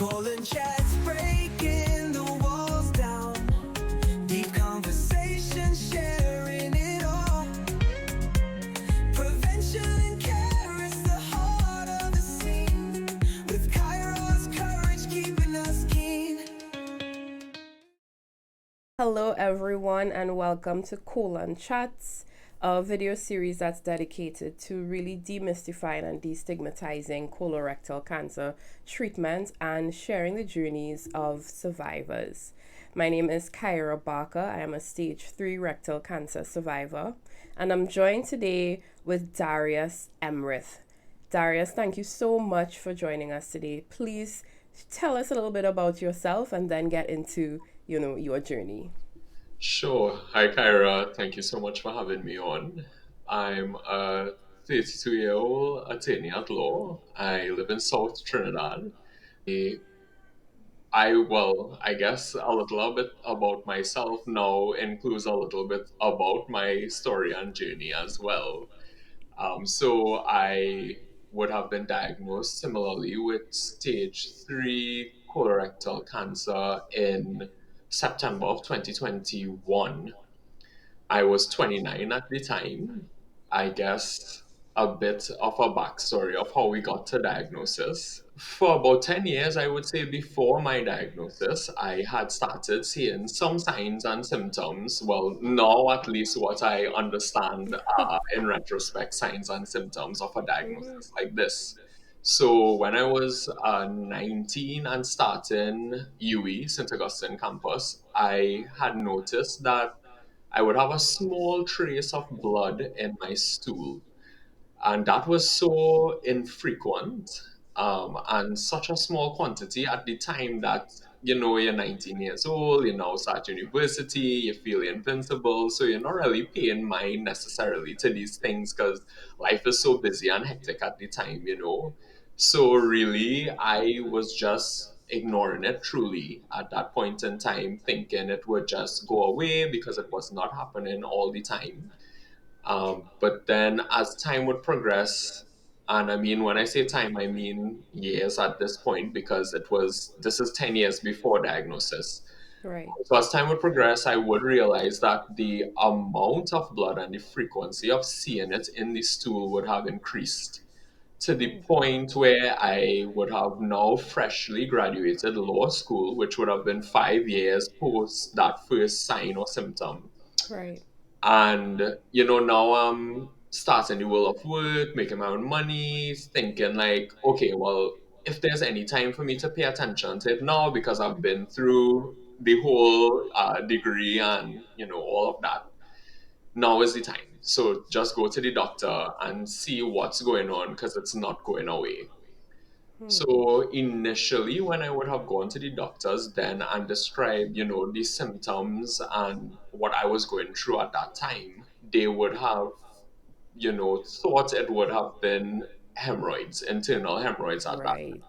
Colon chats breaking the walls down. Deep conversation, sharing it all. Prevention and care is the heart of the scene. With Kyra's courage keeping us keen. Hello, everyone, and welcome to Colon Chats, a video series that's dedicated to really demystifying and destigmatizing colorectal cancer treatment and sharing the journeys of survivors. My name is Kyra Barker. I am a stage 3 rectal cancer survivor, and I'm joined today with Darius Emrith. Darius, thank you so much for joining us today. Please tell us a little bit about yourself and then get into your journey. Sure. Hi, Kyra. Thank you so much for having me on. I'm a 32-year-old attorney at law. I live in South Trinidad. I guess a little bit about myself now includes a little bit about my story and journey as well. So I would have been diagnosed similarly with stage 3 colorectal cancer in September of 2021. I was 29 at the time. I guess a bit of a backstory of how we got to diagnosis. For about 10 years, I would say before my diagnosis, I had started seeing some signs and symptoms. Well, now at least what I understand are, in retrospect, signs and symptoms of a Mm-hmm. diagnosis like this. So when I was 19 and starting UE, St. Augustine campus, I had noticed that I would have a small trace of blood in my stool. And that was so infrequent and such a small quantity at the time that, you're 19 years old, you now start university, you feel invincible. So you're not really paying mind necessarily to these things because life is so busy and hectic at the time. So really, I was just ignoring it truly at that point in time, thinking it would just go away because it was not happening all the time. But then as time would progress, and I mean, when I say time, I mean years at this point because this is 10 years before diagnosis. Right. So as time would progress, I would realize that the amount of blood and the frequency of seeing it in the stool would have increased to the Mm. point where I would have now freshly graduated law school, which would have been 5 years post that first sign or symptom. Right. And now I'm starting the world of work, making my own money, thinking like, okay, well, if there's any time for me to pay attention to it now, because I've been through the whole degree and all of that, now is the time. So just go to the doctor and see what's going on because it's not going away. Hmm. So initially, when I would have gone to the doctors then and described, the symptoms and what I was going through at that time, they would have, thought it would have been hemorrhoids, internal hemorrhoids at that. Right.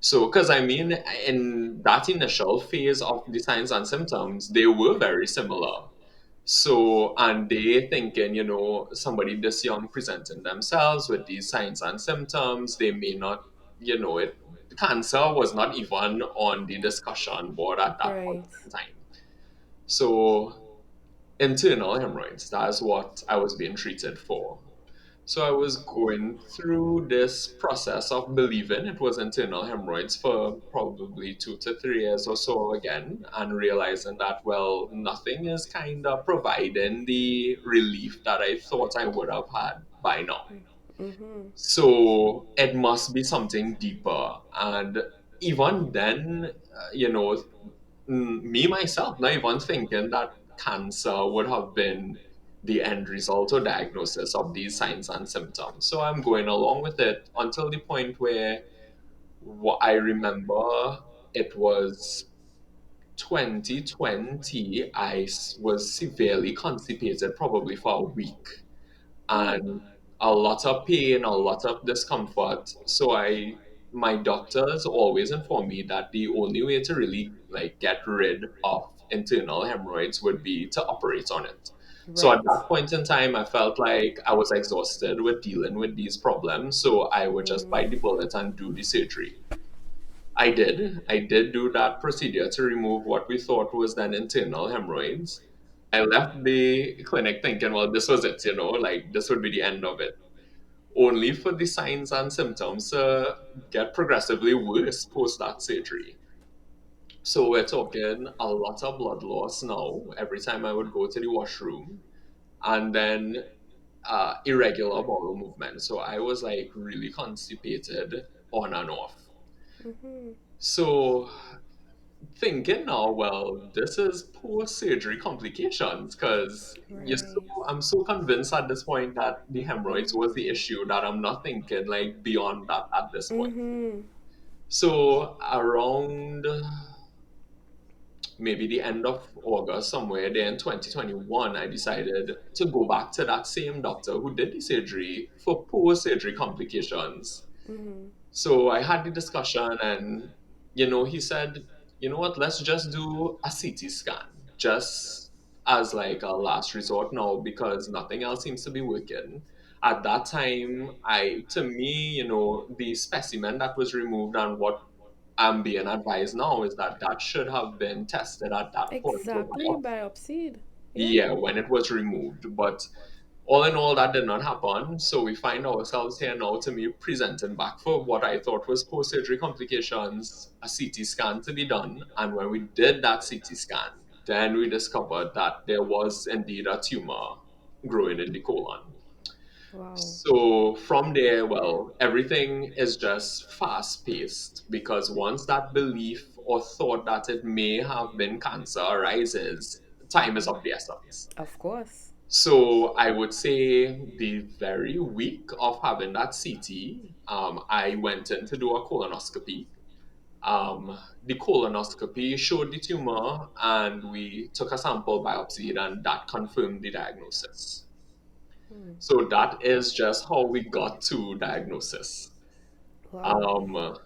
So, because I mean, in that initial phase of the signs and symptoms, they were very similar. So, and they thinking, somebody this young presenting themselves with these signs and symptoms, they may not, it cancer was not even on the discussion board at that point Right. in time. So, internal hemorrhoids, that's what I was being treated for. So I was going through this process of believing it was internal hemorrhoids for probably 2 to 3 years or so again, and realizing that, well, nothing is kind of providing the relief that I thought I would have had by now. Mm-hmm. So it must be something deeper. And even then, me myself, not even thinking that cancer would have been the end result or diagnosis of these signs and symptoms. So I'm going along with it until the point where what I remember it was 2020. Was severely constipated, probably for a week, Hmm. and a lot of pain, a lot of discomfort. So my doctors always inform me that the only way to really like get rid of internal hemorrhoids would be to operate on it. So at Right. that point in time, I felt like I was exhausted with dealing with these problems. So I would just Mm-hmm. bite the bullet and do the surgery. I did do that procedure to remove what we thought was then internal hemorrhoids. I left the clinic thinking, well, this was it, like this would be the end of it. Only for the signs and symptoms to get progressively worse post that surgery. So we're talking a lot of blood loss now every time I would go to the washroom, and then irregular bowel movement. So I was like really constipated on and off. Mm-hmm. So thinking now, well, this is post surgery complications because Right. I'm so convinced at this point that the hemorrhoids was the Mm-hmm. issue that I'm not thinking like beyond that at this point. Mm-hmm. So around maybe the end of August, somewhere there in 2021, I decided to go back to that same doctor who did the surgery for post surgery complications. Mm-hmm. So I had the discussion, and he said, you know what, let's just do a CT scan, just as like a last resort now, because nothing else seems to be working. At that time, to me, the specimen that was removed and what I'm being advised now is that that should have been tested at that point for Exactly, biopsy. biopsied. Yeah. Yeah, when it was removed. But all in all, that did not happen. So we find ourselves here now to me presenting back for what I thought was post surgery complications, a CT scan to be done. And when we did that CT scan, then we discovered that there was indeed a tumor growing in the colon. Wow. So from there, well, everything is just fast paced because once that belief or thought that it may have been cancer arises, time is of the essence. Of course. So I would say the very week of having that CT, I went in to do a colonoscopy. The colonoscopy showed the tumor, and we took a sample biopsy, and that confirmed the diagnosis. Hmm. So that is just how we got to diagnosis. Wow. Um,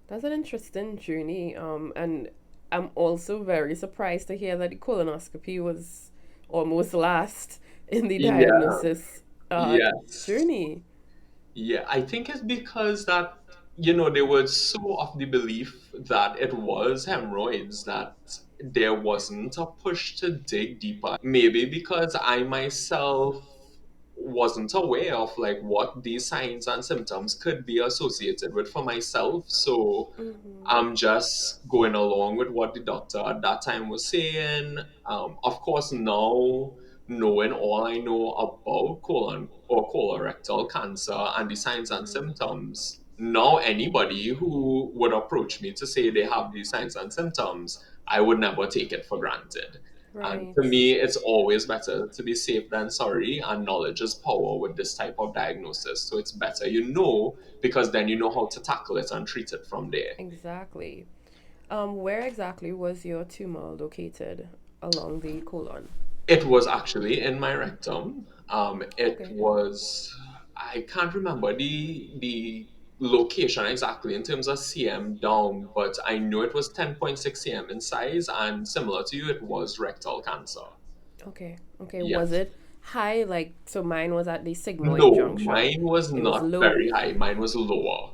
That's an interesting journey. And I'm also very surprised to hear that the colonoscopy was almost last in the yeah, diagnosis yes. journey. Yeah, I think it's because that, they were so of the belief that it was hemorrhoids that there wasn't a push to dig deeper. Maybe because I myself wasn't aware of like what these signs and symptoms could be associated with for myself. So Mm-hmm. I'm just going along with what the doctor at that time was saying. Of course, now knowing all I know about colon or colorectal cancer and the signs and symptoms, now anybody who would approach me to say they have these signs and symptoms, I would never take it for granted. And Right. to me, it's always better to be safe than sorry, and knowledge is power with this type of diagnosis. So it's better because then you know how to tackle it and treat it from there. Exactly. Where exactly was your tumor located along the colon? It was actually in my rectum. It Okay. was, I can't remember the location exactly in terms of cm down, but I know it was 10.6 cm in size, and similar to you, it was rectal cancer. Okay. Okay. Was Yes. it high? Like, so mine was at the sigmoid No, juncture. mine was It was not low. very high. Mine was lower.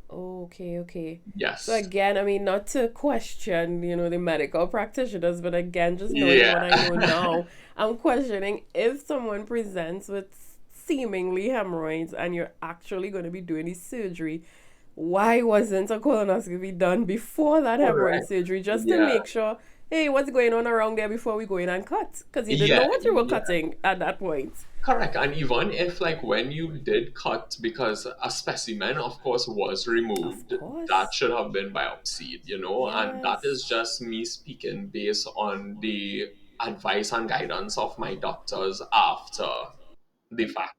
Okay, okay. So Yes. again, I mean, not to question, the medical practitioners, but again, just knowing Yeah. what I know now, I'm questioning if someone presents with seemingly hemorrhoids and you're actually going to be doing the surgery, why wasn't a colonoscopy done before that hemorrhoid Correct. surgery just to Yeah. make sure, hey, what's going on around there before we go in and cut? Because you didn't Yeah. know what you were Yeah. cutting at that point. Correct. And even if, like, when you did cut, because a specimen, of course, was Of removed, that course. should have been biopsied, and that is Yes. just me speaking based on the advice and guidance of my doctors after the fact.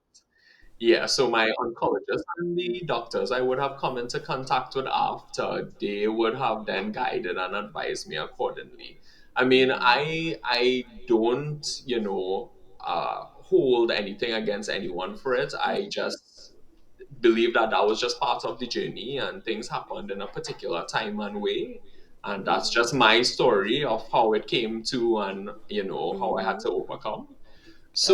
Yeah, so my oncologist and the doctors I would have come into contact with after, they would have then guided and advised me accordingly. I mean, I don't, hold anything against anyone for it. I just believe that that was just part of the journey, and things happened in a particular time and way. And that's just my story of how it came to, and how I had Mm-hmm. to overcome.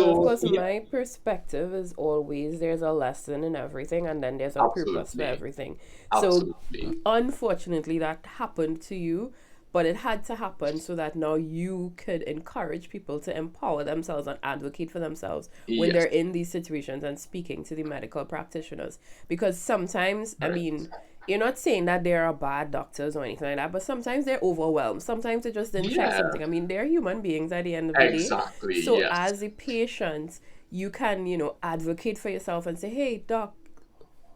Of So course, yeah, my perspective is always there's a lesson in everything, and then there's a purpose for absolutely, everything. So, absolutely, unfortunately, that happened to you, but it had to happen so that now you could encourage people to empower themselves and advocate for themselves when they're yes, in these situations and speaking to the medical practitioners. Because sometimes, I right, mean, you're not saying that there are bad doctors or anything like that, but sometimes they're overwhelmed. Sometimes they just didn't check yeah, something. I mean, they're human beings at the end of the day. exactly, So, yes, as a patient, you can, advocate for yourself and say, hey, doc,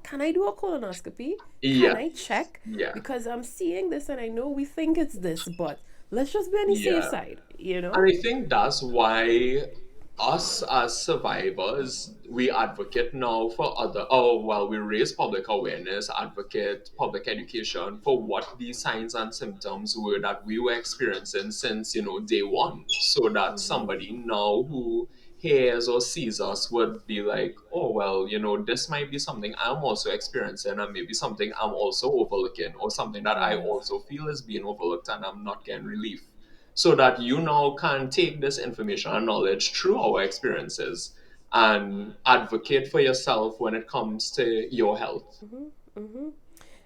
can I do a colonoscopy? Can I yes, check? yeah, Because I'm seeing this and I know we think it's this, but let's just be on the safe yeah. side? And I think that's why us as survivors, we advocate now for we raise public awareness, advocate public education for what these signs and symptoms were that we were experiencing since, day one. So that somebody now who hears or sees us would be like, oh, well, this might be something I'm also experiencing and maybe something I'm also overlooking or something that I Right. also feel is being overlooked and I'm not getting relief so that you now can take this information and knowledge through our experiences and advocate for yourself when it comes to your health.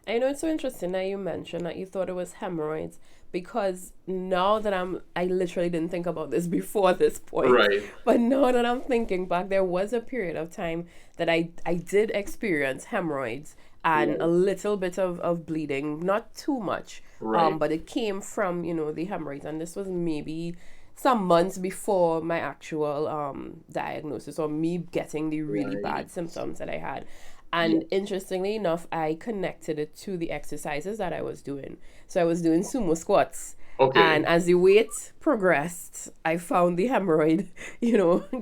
I know it's so interesting that you mentioned that you thought it was hemorrhoids because now that I literally didn't think about this before this point, Right. but now that I'm thinking back, there was a period of time that I did experience hemorrhoids and a Right. little bit of bleeding, not too much, Right. but it came from, the hemorrhoids, and this was maybe some months before my actual diagnosis or me getting the really Right. bad symptoms that I had. And Yes. interestingly enough, I connected it to the exercises that I was doing. So I was doing sumo squats. And Okay. as the weight progressed, I found the hemorrhoid,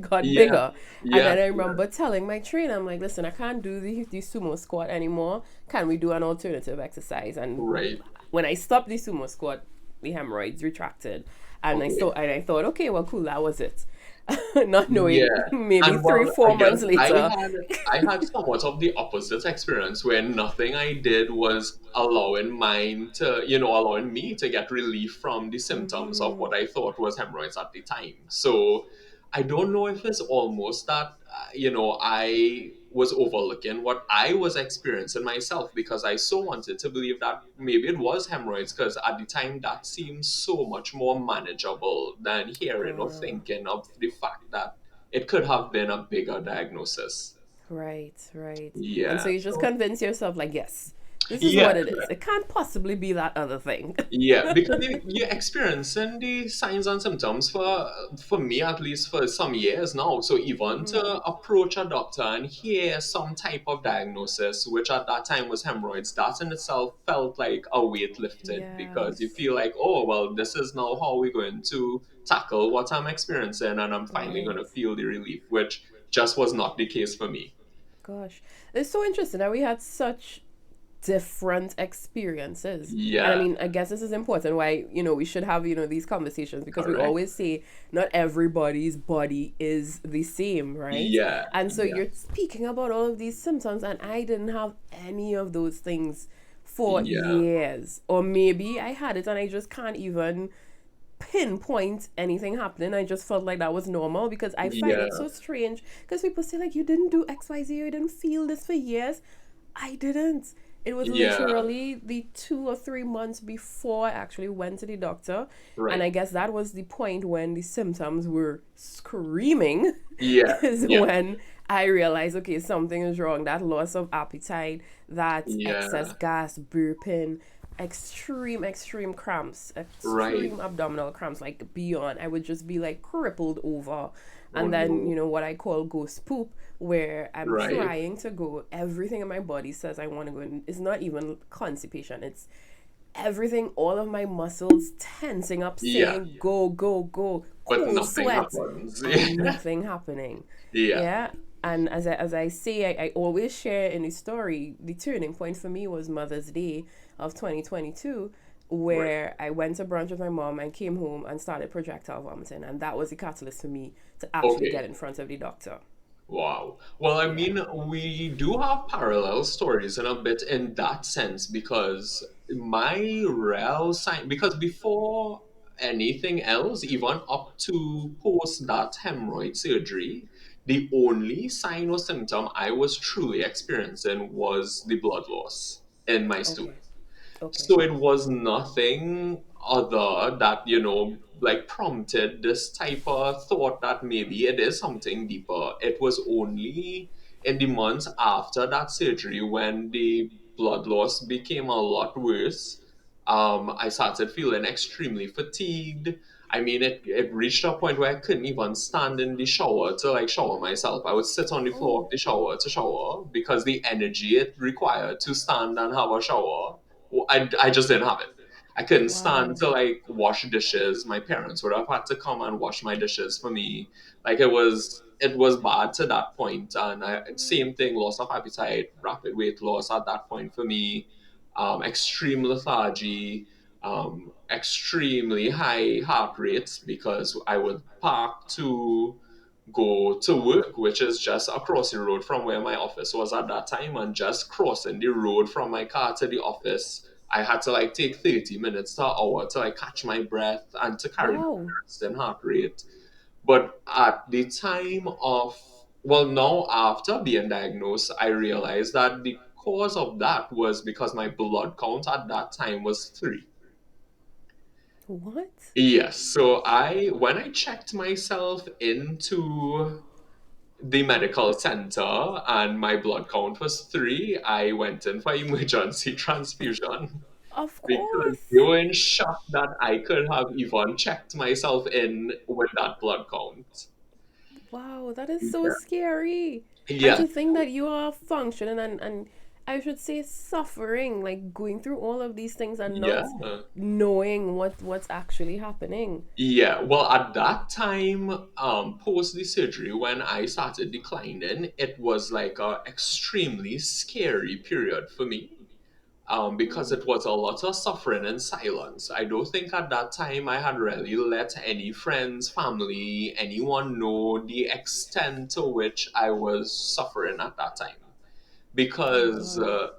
got Yeah. bigger. And Yeah. then I Yeah. remember telling my trainer, I'm like, listen, I can't do the sumo squat anymore. Can we do an alternative exercise? And Right. when I stopped the sumo squat, the hemorrhoids retracted. And Okay. I thought, okay, well, cool, that was it. Not knowing Yeah. maybe And three, well, I four guess months later. I had somewhat of the opposite experience where nothing I did was allowing me to get relief from the symptoms of what I thought was hemorrhoids at the time. So I don't know if it's almost that I was overlooking what I was experiencing myself because I so wanted to believe that maybe it was hemorrhoids because at the time that seemed so much more manageable than hearing or thinking of the fact that it could have been a bigger diagnosis. Right, right. And so Yeah. you just So convince yourself, like, yes, this is yeah, what it is. It can't possibly be that other thing. yeah, because you're experiencing the signs and symptoms for me at least for some years now. So even to approach a doctor and hear some type of diagnosis, which at that time was hemorrhoids, that in itself felt like a weight lifted because you Yes, feel like, oh well, this is now how we're going to tackle what I'm experiencing, and I'm finally going right. to feel the relief, which just was not the case for me. Gosh. It's so interesting that we had such different experiences. And I Yeah, mean, I guess this is important why, we should have, these conversations because we correct. always say not everybody's body is the same, right? Yeah, And so yeah, you're speaking about all of these symptoms, and I didn't have any of those things for yeah, years. Or maybe I had it and I just can't even pinpoint anything happening. I just felt like that was normal because I find it yeah, so strange because people say like you didn't do XYZ, you didn't feel this for years. I didn't. It was yeah. literally the 2 or 3 months before I actually went to the doctor. And Right. I guess that was the point when the symptoms were screaming, Yeah, is yeah, when I realized, okay, something is wrong. That loss of appetite, that excess yeah. gas, burping, extreme cramps, Right. extreme abdominal cramps, like beyond. I would just be like crippled over. Oh And then, no. what I call ghost poop, where I'm Right. trying to go. Everything in my body says I want to go. And it's not even constipation. It's everything, all of my muscles tensing up, Yeah. saying go, go, go, But cold nothing sweat, happens. and nothing happening. Yeah. Yeah. And as I say, I always share in the story, the turning point for me was Mother's Day of 2022, Right. where I went to brunch with my mom and came home and started projectile vomiting. And that was the catalyst for me to actually get Okay. in front of the doctor. Wow. Well, I Yeah. mean, we do have parallel stories in a bit in that sense because my real sign, because before anything else, even up to post that hemorrhoid surgery, the only sign or symptom I was truly experiencing was the blood loss in my stool. Okay. Okay. So it was nothing other that, like prompted this type of thought that maybe it is something deeper. It was only in the months after that surgery when the blood loss became a lot worse. I started feeling extremely fatigued. I mean, it reached a point where I couldn't even stand in the shower to like shower myself. I would sit on the floor of Oh, the shower to shower because the energy it required to stand and have a shower, I just didn't have it. I couldn't stand wow. to like wash dishes. My parents would have had to come and wash my dishes for me. Like it was bad to that point. And same thing, loss of appetite, rapid weight loss at that point for me, extreme lethargy, extremely high heart rates because I would park to go to work, which is just across the road from where my office was at that time, and just crossing the road from my car to the office. I had to like take 30 minutes to an hour to like catch my breath and to carry down Wow. the resting heart rate. But at the time of, well, now after being diagnosed, I realized that the cause of that was because my blood count at that time was 3. What? Yes, so when I checked myself into the medical center and my blood count was 3, I went in for emergency transfusion Of because they course. were in shock that I could have even checked myself in with that blood count. Wow, that is so Yeah. scary. And Yeah, to think that you are functioning and I should say suffering, like going through all of these things and not yeah. knowing what's actually happening. Yeah, well, at that time, post the surgery, when I started declining, it was like a extremely scary period for me. Because it was a lot of suffering in silence. I don't think at that time I had really let any friends, family, anyone know the extent to which I was suffering at that time. Oh Because wow.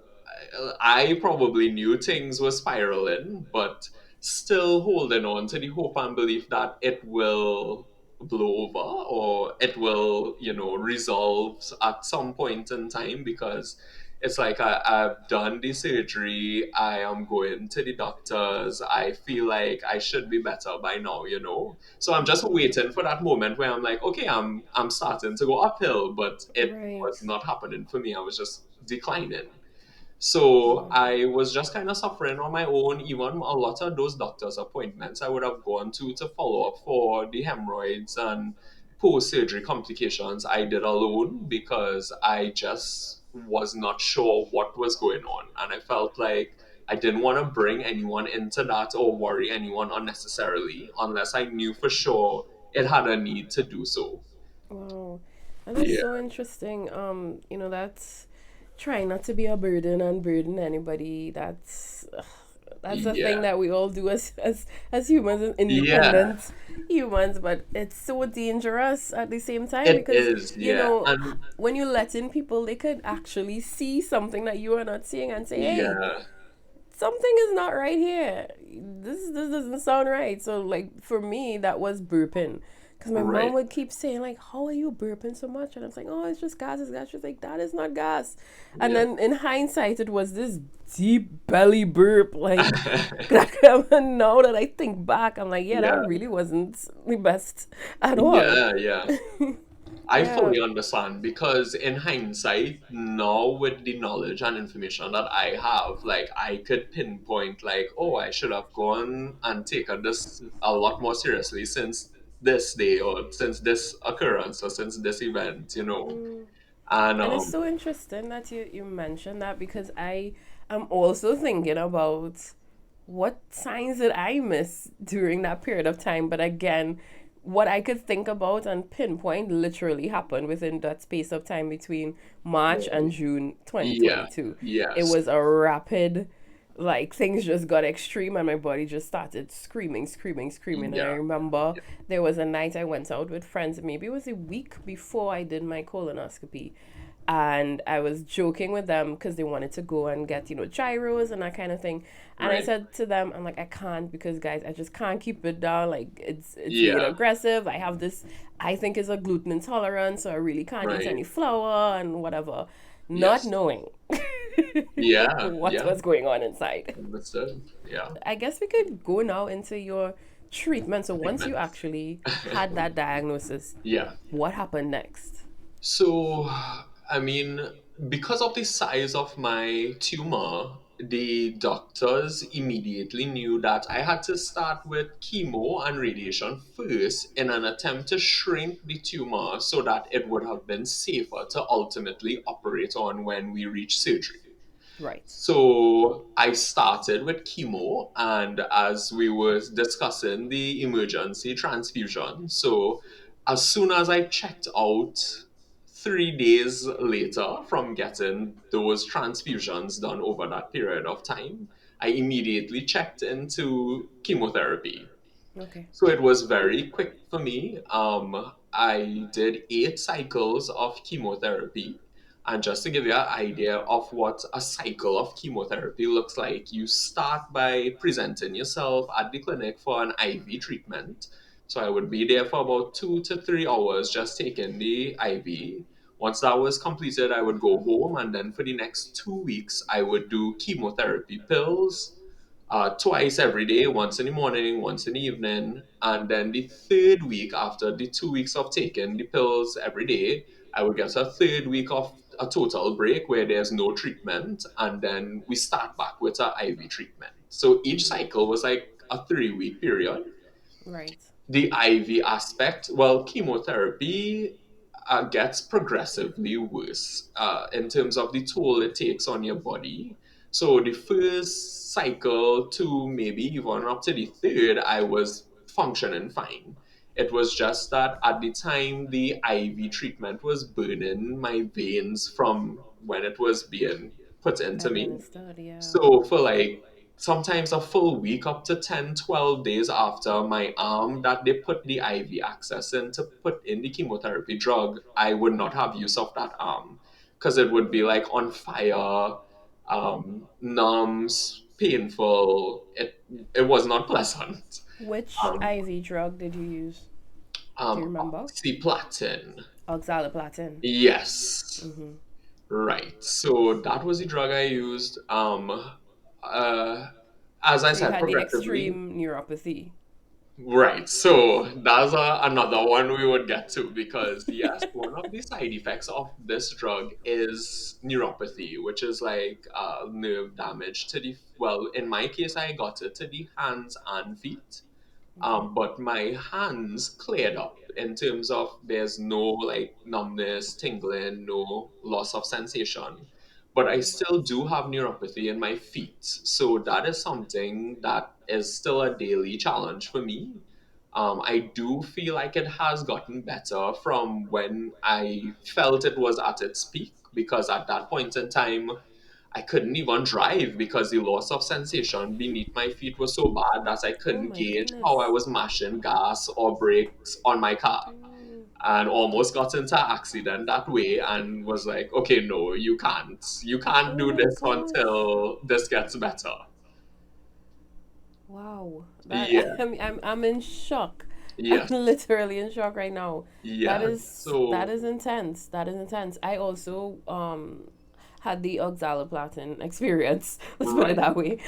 I probably knew things were spiraling, but still holding on to the hope and belief that it will blow over or it will, resolve at some point in time because it's like I've done the surgery, I am going to the doctors, I feel like I should be better by now. So I'm just waiting for that moment where I'm like, okay, I'm starting to go uphill, but it was Right. not happening for me. I was just declining. So Wow. I was just kind of suffering on my own. Even a lot of those doctor's appointments I would have gone to follow up for the hemorrhoids and post surgery complications, I did alone because I just was not sure what was going on. And I felt like I didn't want to bring anyone into that or worry anyone unnecessarily unless I knew for sure it had a need to do so. Wow. And that's Yeah. so interesting. That's trying not to be a burden and burden anybody. That's a thing Yeah. that we all do as humans, Yeah. independent humans, but it's so dangerous at the same time It because is. Yeah. And when you let in people, they could actually see something that you are not seeing and say, "Hey, yeah. something is not right here. This doesn't sound right." So like for me, that was burping, because my mom Right. would keep saying like, "How are you burping so much?" And I was like, "Oh, it's just gas. It's gas." She's like, "That is not gas." And Yeah. then in hindsight, it was this deep belly burp. Like now that I think back, I'm like, yeah, that Yeah. really wasn't the best at all. Yeah. Yeah. I Yeah. fully understand because in hindsight, now with the knowledge and information that I have, like I could pinpoint like, oh, I should have gone and taken this a lot more seriously since this day or since this occurrence or since this event. And And it's so interesting that you mentioned that because I am also thinking about what signs did I miss during that period of time. But again, what I could think about and pinpoint literally happened within that space of time between March and June yeah, 2022. It yes, was a rapid, like, things just got extreme and my body just started screaming, screaming, screaming. And I yeah, remember there was a night I went out with friends, maybe it was a week before I did my colonoscopy, And I was joking with them because they wanted to go and get, gyros and that kind of thing. And I Right. said to them, I'm like, I can't, because guys, I just can't keep it down. Like it's made Yeah. aggressive. I have this, I think, is a gluten intolerance, so I really can't eat Right. any flour and whatever, not Yes. knowing Yeah. what Yeah. was going on inside. Understood. Yeah. I guess we could go now into your treatment. So once you Treatments. actually had that diagnosis, Yeah. what happened next? So, I mean, because of the size of my tumor, the doctors immediately knew that I had to start with chemo and radiation first in an attempt to shrink the tumor so that it would have been safer to ultimately operate on when we reach surgery. Right. So I started with chemo, and as we were discussing the emergency transfusion, so as soon as I checked out 3 days later from getting those transfusions done over that period of time, I immediately checked into chemotherapy. Okay. So it was very quick for me. I did 8 cycles of chemotherapy. And just to give you an idea of what a cycle of chemotherapy looks like, you start by presenting yourself at the clinic for an IV treatment. So I would be there for about 2 to 3 hours just taking the IV. Once that was completed, I would go home, and then for the next 2 weeks, I would do chemotherapy pills twice every day, once in the morning, once in the evening. And then the third week, after the 2 weeks of taking the pills every day, I would get a third week of a total break where there's no treatment. And then we start back with our IV treatment. So each cycle was like a 3 week period. Right. The IV aspect, well, chemotherapy gets progressively worse in terms of the toll it takes on your body. So the first cycle to maybe even up to the third, I was functioning fine. It was just that at the time the IV treatment was burning my veins from when it was being put into me. Administered, yeah. So for like sometimes a full week, up to 10, 12 days after my arm that they put the IV access in to put in the chemotherapy drug, I would not have use of that arm because it would be like on fire, numb, painful. It was not pleasant. Which Um, IV drug did you use? Do you remember? Oxyplatin. Oxaliplatin. Yes. Mm-hmm. Right. So that was the drug I used. Uh, as I So you said, had the progressively. extreme neuropathy. Right. So that's another one we would get to because, yes, one of the side effects of this drug is neuropathy, which is like nerve damage to the, well, in my case, I got it to the hands and feet. Okay. But my hands cleared up in terms of there's no like numbness, tingling, no loss of sensation. But I still do have neuropathy in my feet. So that is something that is still a daily challenge for me. I do feel like it has gotten better from when I felt it was at its peak because at that point in time, I couldn't even drive because the loss of sensation beneath my feet was so bad that I Oh couldn't my gauge how I goodness. was mashing gas or brakes on my car. Mm. And almost got into an accident that way and was like, okay, no, you can't. You can't Oh do my this gosh. until this gets better. Wow. That Yeah. I'm in shock. I'm Yes. literally in shock right now. That Yeah. is that So, is intense. That is intense. I also had the oxaliplatin experience. Let's put it right. that way.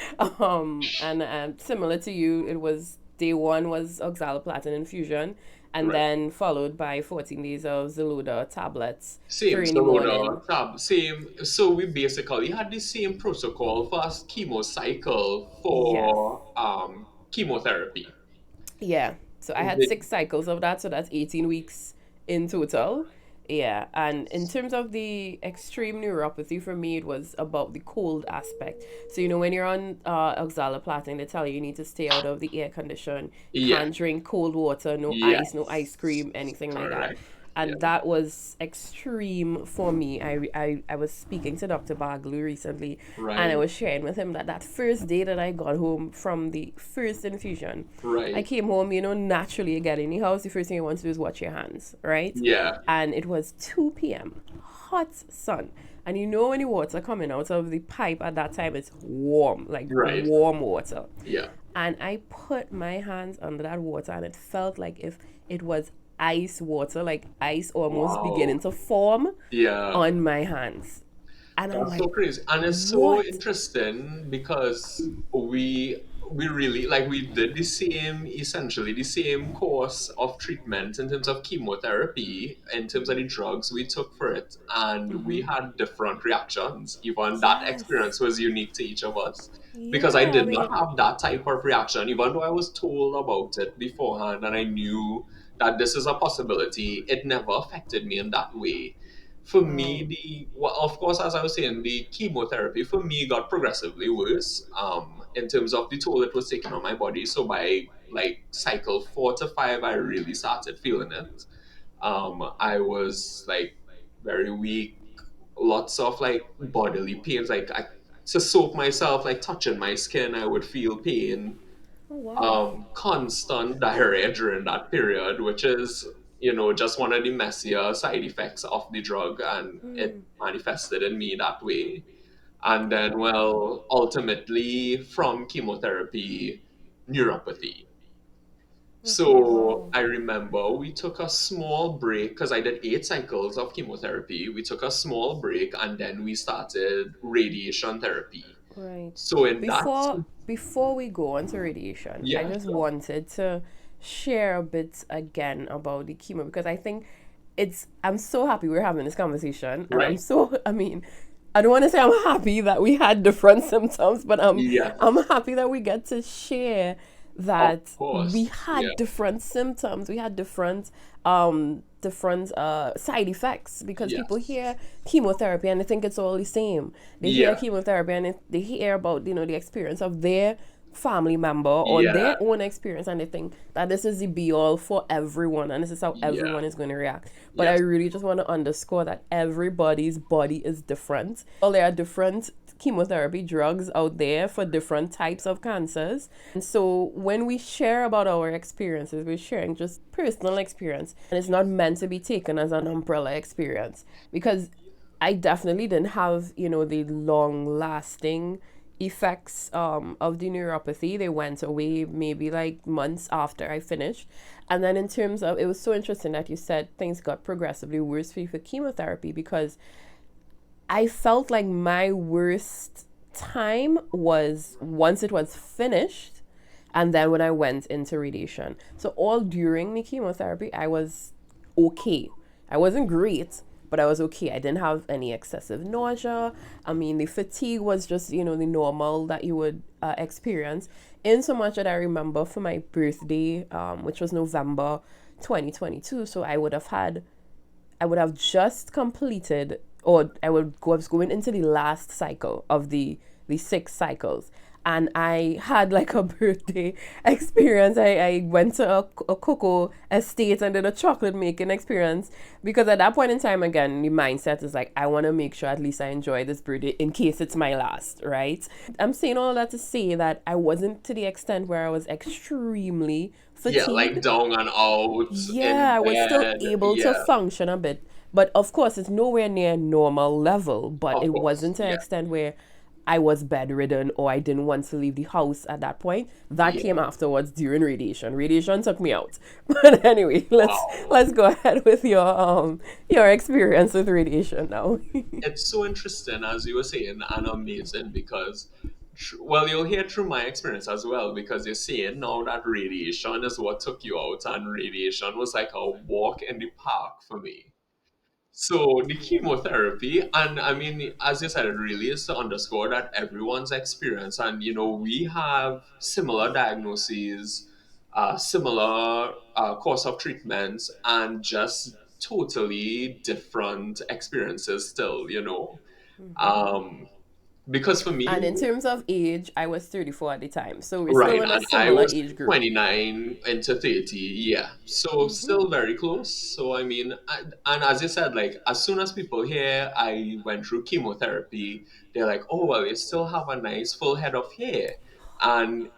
And similar to you, it was day one was oxaliplatin infusion, and Right. then followed by 14 days of Xeloda tablets, Same. 3 in the So, morning. same. So, we basically had the same protocol for us chemo cycle Yeah. for chemotherapy. Yeah. So I had The- 6 cycles of that, so that's 18 weeks in total. Yeah. And in terms of the extreme neuropathy, for me, it was about the cold aspect. So, when you're on oxaliplatin, they tell you need to stay out of the air condition. You yeah. can't drink cold water, no ice, no ice Yes. cream, anything like that. Correct. and that was extreme for me. I was speaking to Dr. Baglu recently, and I Right, was sharing with him that that first day that I got home from the first infusion, I right. came home, you know, naturally you get in the house, the first thing you want to do is wash your hands, right? Yeah, And it was 2 p.m., hot sun. And you know when the water coming out of the pipe at that time, it's warm, like right. warm water. Yeah. And I put my hands under that water, and it felt like if it was ice water, like ice almost beginning Wow. to form Yeah. on my hands. And I'm That's like, so crazy. And it's so what? interesting because we really like we did the same essentially the same course of treatment in terms of chemotherapy, in terms of the drugs we took for it, and we had different reactions. Even that Yes. experience was unique to each of us. Because I Yeah, I did not mean, have that type of reaction, even though I was told about it beforehand and I knew that this is a possibility, it never affected me in that way. For me, wow. well, of course, as I was saying, the chemotherapy for me got progressively worse. In terms of the toll it was taking on my body. So by like cycle 4 to 5, I really started feeling it. I was like very weak, lots of like bodily pains. Like to soak myself, like touching my skin, I would feel pain. Oh, wow. Constant diarrhea during that period, which is, just one of the messier side effects of the drug, and it manifested in me that way. And then, well, ultimately, from chemotherapy, neuropathy. Okay, So wow. I remember we took a small break because I did 8 cycles of chemotherapy. We took a small break and then we started radiation therapy. Right. So in that, Before we go on to radiation, I yeah, just sure. wanted to share a bit again about the chemo because I think I'm so happy we're having this conversation, and Right. I mean, I don't want to say I'm happy that we had different symptoms, but I'm Yes, happy that we get to share of that we course. Yeah. had different symptoms, we had different side effects, because people Yes. hear chemotherapy and they think it's all the same. They hear Yeah. chemotherapy and they hear about, you know, the experience of their family member or Yeah. their own experience, and they think that this is the be all for everyone and this is how Yeah. everyone is going to react. But I Yes. really just want to underscore that everybody's body is different. Well, there are different chemotherapy drugs out there for different types of cancers. And so when we share about our experiences, we're sharing just personal experience, and it's not meant to be taken as an umbrella experience, because I definitely didn't have, you know, the long lasting effects of the neuropathy. They went away maybe like months after I finished. And then in terms of, it was so interesting that you said things got progressively worse for you for chemotherapy, because I felt like my worst time was once it was finished, and then when I went into radiation. So all during the chemotherapy, I was okay. I wasn't great, but I was okay. I didn't have any excessive nausea. I mean, the fatigue was just, you know, the normal that you would experience. In so much that I remember for my birthday, which was November 2022, so I would have just completed, or I was going into the last cycle of the 6 cycles, and I had like a birthday experience. I went to a cocoa estate and did a chocolate making experience, because at that point in time, again, the mindset is like, I want to make sure at least I enjoy this birthday in case it's my last, right? I'm saying all that to say that I wasn't to the extent where I was extremely Yeah. Like fatigued. down and out Yeah, in I was still bed. able to Yeah. function a bit. But of course, it's nowhere near normal level. But Of it course. wasn't to an Yeah. extent where I was bedridden or I didn't want to leave the house at that point. That came Yeah. afterwards during radiation. Radiation took me out. But anyway, Wow. let's go ahead with your experience with radiation now. It's so interesting, as you were saying, and amazing because, well, you'll hear through my experience as well, because you're saying now that radiation is what took you out, and radiation was like a walk in the park for me. So the chemotherapy, and I mean, as you said, it really is to underscore that everyone's experience, and we have similar diagnoses, similar course of treatments, and just totally different experiences still. Um, Because for And me, in terms of age, I was 34 at the time. So we're right, still in a and I similar was age group. 29 into 30, yeah. So still very close. So I mean, and as you said, like as soon as people hear I went through chemotherapy, they're like, oh, well, you still have a nice full head of hair. And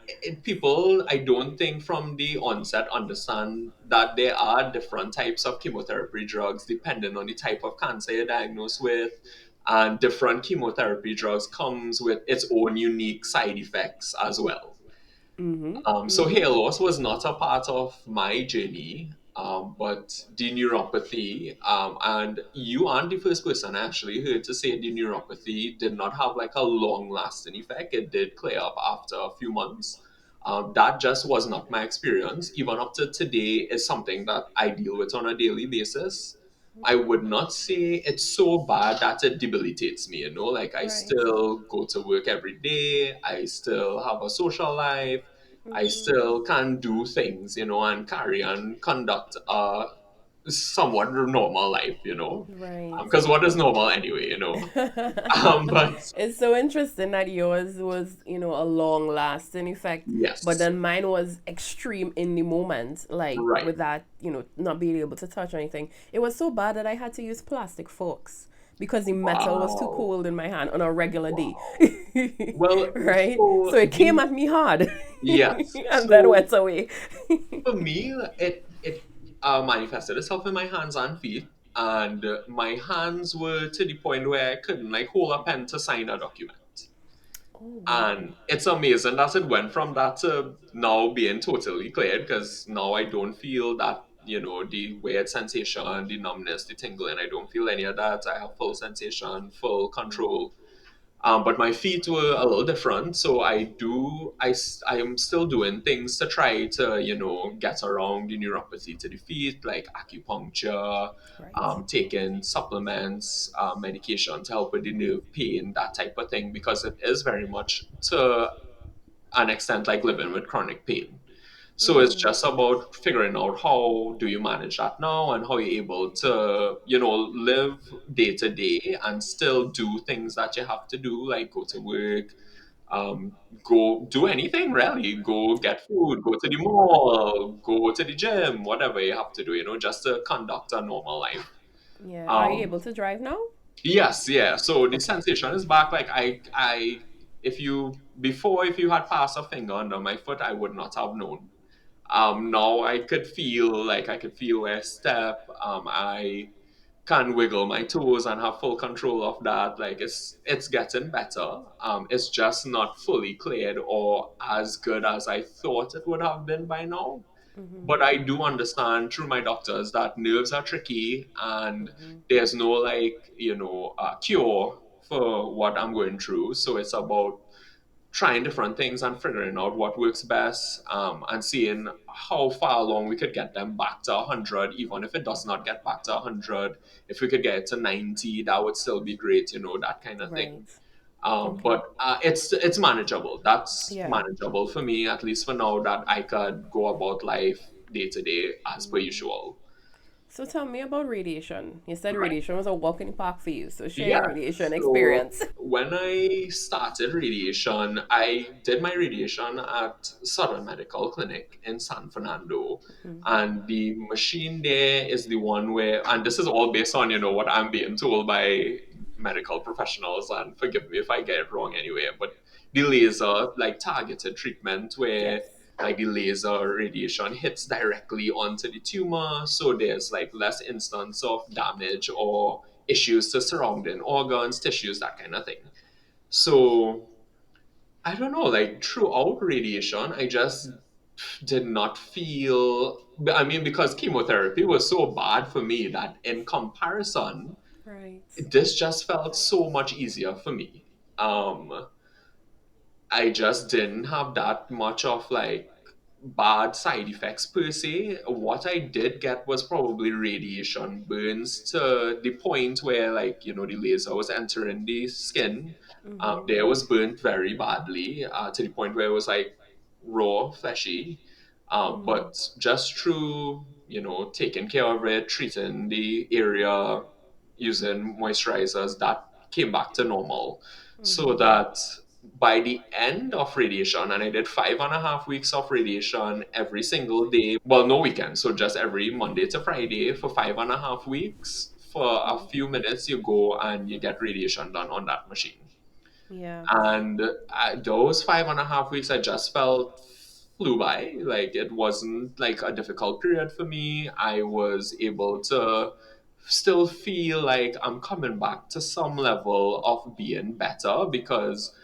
people, I don't think from the onset understand that there are different types of chemotherapy drugs depending on the type of cancer you're diagnosed with, and different chemotherapy drugs comes with its own unique side effects as well. So hair loss was not a part of my journey, but the neuropathy, and you aren't the first person I actually heard to say the neuropathy did not have like a long lasting effect. It did clear up after a few months. That just was not my experience. Even up to today, is something that I deal with on a daily basis. I would not say it's so bad that it debilitates me, you know, like I Right. still go to work every day, I still have a social life, I still can do things, you know, and carry and conduct a somewhat normal life, you know. Right. Because what is normal anyway, you know? But It's so interesting that yours was, a long lasting effect, but yes, then mine was extreme in the moment, like right. with that, not being able to touch anything. It was so bad that I had to use plastic forks because the metal was too Wow. cold in my hand on a regular day. Wow. Well, Right? So so it came the at me hard yes. and then So went away. for me, it manifested itself in my hands and feet, and my hands were to the point where I couldn't like hold a pen to sign a document. Oh, wow. And it's amazing that it went from that to now being totally cleared, because now I don't feel that, you know, the weird sensation, the numbness, the tingling. I don't feel any of that. I have full sensation, full control. But my feet were a little different, so I am still doing things to try to, you know, get around the neuropathy to the feet, like acupuncture, Right. taking supplements, medication to help with the nerve pain, that type of thing, because it is very much to an extent like living with chronic pain. So it's just about figuring out how do you manage that now, and how you're able to, you know, live day to day and still do things that you have to do, like go to work, um, go do anything really, go get food, go to the mall, go to the gym, whatever you have to do, you know, just to conduct a normal life. Yeah. Are you Um, able to drive now? yes, yeah. So the Okay. sensation is back. Like if you before, if you had passed a finger under my foot, I would not have known. Now I could feel where I step. I can wiggle my toes and have full control of that. Like it's getting better. It's just not fully cleared or as good as I thought it would have been by now. But I do understand through my doctors that nerves are tricky, and there's no like, you know, cure for what I'm going through. So it's about trying different things and figuring out what works best, and seeing how far along we could get them back to 100. Even if it does not get back to 100, if we could get it to 90, that would still be great, you know, that kind of thing. Right. Okay. But it's manageable. That's Yeah. manageable for me, at least for now, that I could go about life day to day as per usual. So tell me about radiation. You said Right. radiation was a walk in the park for you. So share your Yeah. radiation So experience. when I started radiation, I did my radiation at Southern Medical Clinic in San Fernando. And the machine there is the one where, and this is all based on, you know, what I'm being told by medical professionals, and forgive me if I get it wrong anyway, but the laser, like targeted treatment where Yes. like the laser radiation hits directly onto the tumor, so there's like less instance of damage or issues to surrounding organs, tissues, that kind of thing. So I don't know, like throughout radiation, I just did not feel. I mean, because chemotherapy was so bad for me that in comparison, Right. this just felt so much easier for me. Um, I just didn't have that much of like bad side effects per se. What I did get was probably radiation burns to the point where, like, you know, the laser was entering the skin. There was burnt very badly, to the point where it was like raw, fleshy. But just through, you know, taking care of it, treating the area, using moisturizers, that came back to normal. So that by the end of radiation, and I did 5.5 weeks of radiation every single day. Well, no weekend, so just every Monday to Friday for 5.5 weeks. For a few minutes, you go and you get radiation done on that machine. Yeah. And those 5.5 weeks, I just felt flew by. Like it wasn't like a difficult period for me. I was able to still feel like I'm coming back to some level of being better because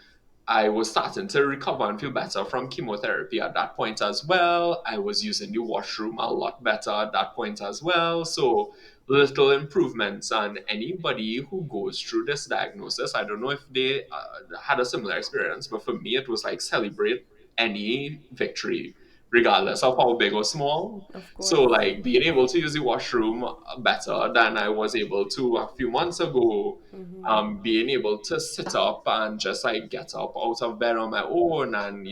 I was starting to recover and feel better from chemotherapy at that point as well. I was using the washroom a lot better at that point as well. So little improvements. And anybody who goes through this diagnosis, I don't know if they had a similar experience, but for me, it was like celebrate any victory, regardless of how big or small. Of So, course. like being able to use the washroom better than I was able to a few months ago, being able to sit up and just like get up out of bed on my own and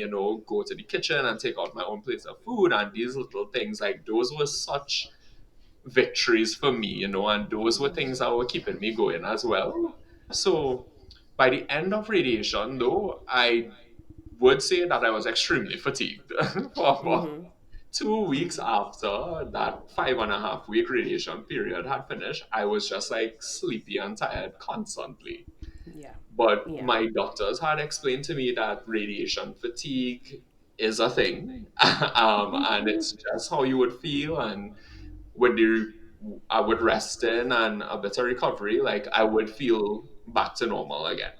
go to the kitchen and take out my own plates of food and these little things, like those were such victories for me, and those were things that were keeping me going as well. So by the end of radiation, though, I would say that I was extremely fatigued for about 2 weeks after that 5.5 week radiation period had finished. I was just like sleepy and tired constantly. Yeah. But Yeah. my doctors had explained to me that radiation fatigue is a thing, and it's just how you would feel. And with the with resting and a better recovery, like I would feel back to normal again,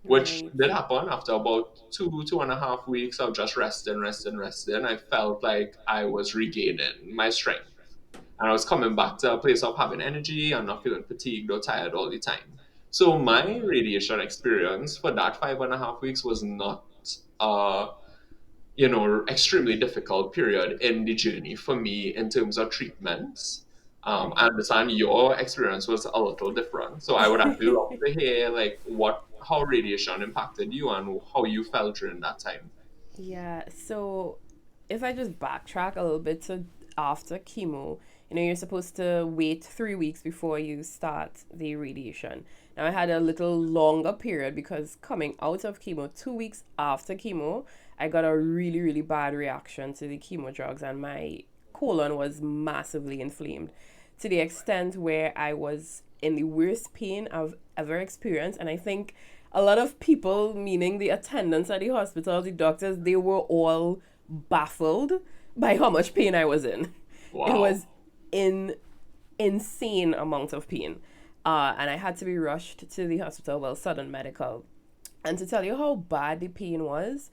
which Right. did happen after about 2.5 weeks of just resting. I felt like I was regaining my strength. And I was coming back to a place of having energy and not feeling fatigued or tired all the time. So my radiation experience for that 5.5 weeks was not extremely difficult period in the journey for me in terms of treatments. I Right. understand your experience was a little different, so I would actually love to hear like how radiation impacted you and how you felt during that time. Yeah, so if I just backtrack a little bit to after chemo, you're supposed to wait 3 weeks before you start the radiation. Now, I had a little longer period because coming out of chemo, 2 weeks after chemo, I got a really, really bad reaction to the chemo drugs, and my colon was massively inflamed to the extent where I was in the worst pain I've ever experienced. And I think a lot of people, meaning the attendants at the hospital, the doctors, they were all baffled by how much pain I was in. It Wow. was in insane amount of pain. And I had to be rushed to the hospital, well, Southern Medical. And to tell you how bad the pain was,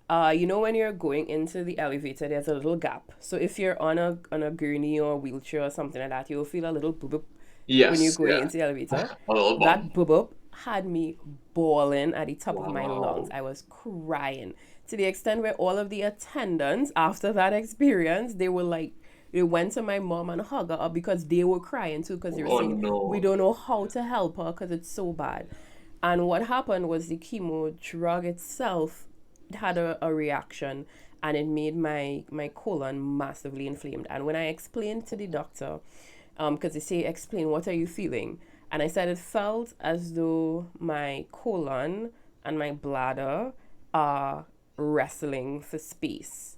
when you're going into the elevator, there's a little gap. So if you're on a gurney or a wheelchair or something like that, you'll feel a little boop boop when you're Yes, going yeah. into the elevator. A little That bump. boop boop had me bawling at the top of my lungs. Wow. I was crying to the extent where all of the attendants after that experience, they were like, they went to my mom and hugged her up because they were crying too, because they were Oh saying we no. don't know how to help her because it's so bad. And what happened was the chemo drug itself had a reaction, and it made my colon massively inflamed. And when I explained to the doctor, because they say, explain, what are you feeling? And I said it felt as though my colon and my bladder are wrestling for space.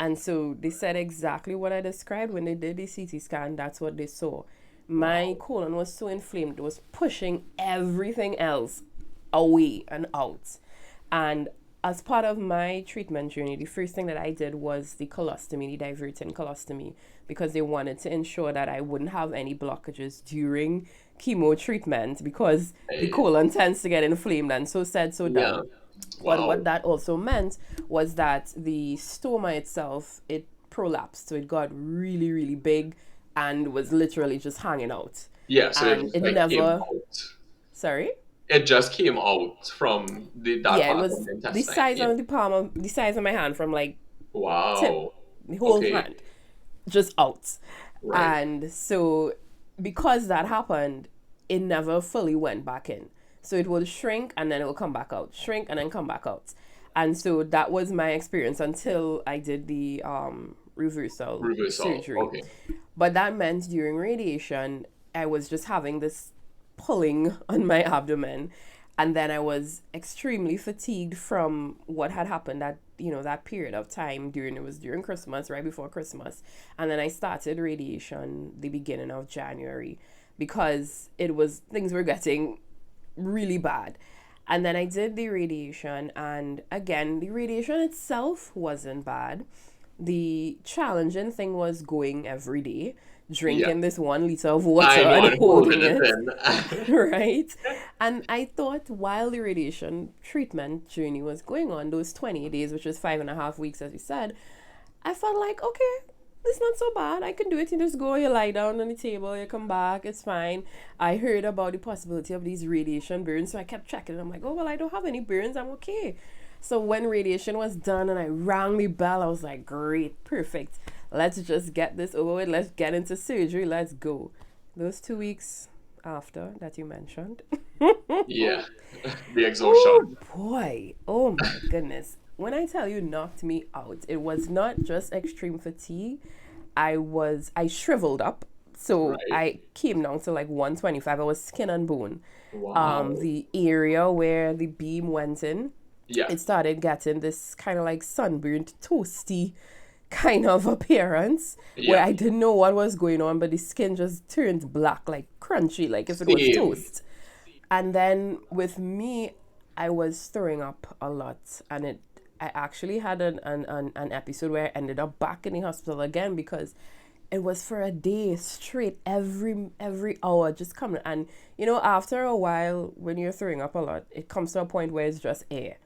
And so they said exactly what I described when they did the CT scan. That's what they saw. My Wow. colon was so inflamed, it was pushing everything else away and out. And as part of my treatment journey, the first thing that I did was the colostomy, the diverting colostomy, because they wanted to ensure that I wouldn't have any blockages during chemo treatment because the Hey. colon tends to get inflamed, and so said, so Yeah. done. But what Wow. that also meant was that the stoma itself, it prolapsed. So it got really, really big and was literally just hanging out. Yeah, so it And just it like came never, out. sorry? It just came out from that Yeah, it part of was the the intestine. size Yeah. of the size of my hand, from like tip, Wow. the whole Okay. hand, just out. Right. And so, because that happened, it never fully went back in. So it would shrink and then it would come back out, shrink and then come back out. And so that was my experience until I did the reversal Reversal. surgery. Okay. But that meant during radiation, I was just having this pulling on my abdomen. And then I was extremely fatigued from what had happened at, that period of time during Christmas, right before Christmas. And then I started radiation the beginning of January because things were getting really bad. And then I did the radiation, and again, the radiation itself wasn't bad. The challenging thing was going every day, Yeah. drinking this 1 liter of water I know, and and holding holding it it, in. right? And I thought while the radiation treatment journey was going on, those 20 days, which was 5.5 weeks, as we said, I felt like, okay, it's not so bad. I can do it. You just go, you lie down on the table, you come back, it's fine. I heard about the possibility of these radiation burns, so I kept checking. I'm like, oh, well, I don't have any burns, I'm okay. So when radiation was done and I rang the bell, I was like, great, perfect. Let's just get this over with. Let's get into surgery. Let's go. Those 2 weeks after that you mentioned. Yeah. The Oh exhaustion. boy. Oh my goodness. When I tell you knocked me out, it was not just extreme fatigue. I shriveled up. So Right. I came down to like 125. I was skin and bone. Wow. The area where the beam went in, Yeah. it started getting this kind of like sunburnt, toasty kind of appearance where Yeah. I didn't know what was going on, but the skin just turned black, like crunchy, like if it was Same. toast. And then with me, I was throwing up a lot, and I actually had an episode where I ended up back in the hospital again because it was for a day straight, every hour just coming. And after a while, when you're throwing up a lot, it comes to a point where it's just air,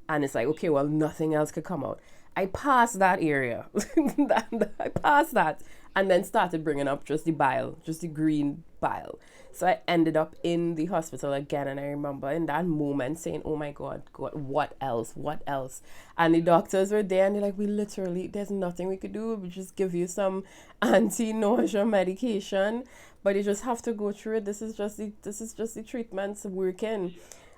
and it's like, okay, well, nothing else could come out. I passed that area. I passed that, and then started bringing up just the bile, just the green bile. So I ended up in the hospital again, and I remember in that moment saying, "Oh my God, God, what else? What else?" And the doctors were there, and they're like, "We literally, there's nothing we could do. We just give you some anti-nausea medication, but you just have to go through it. This is just the treatments working."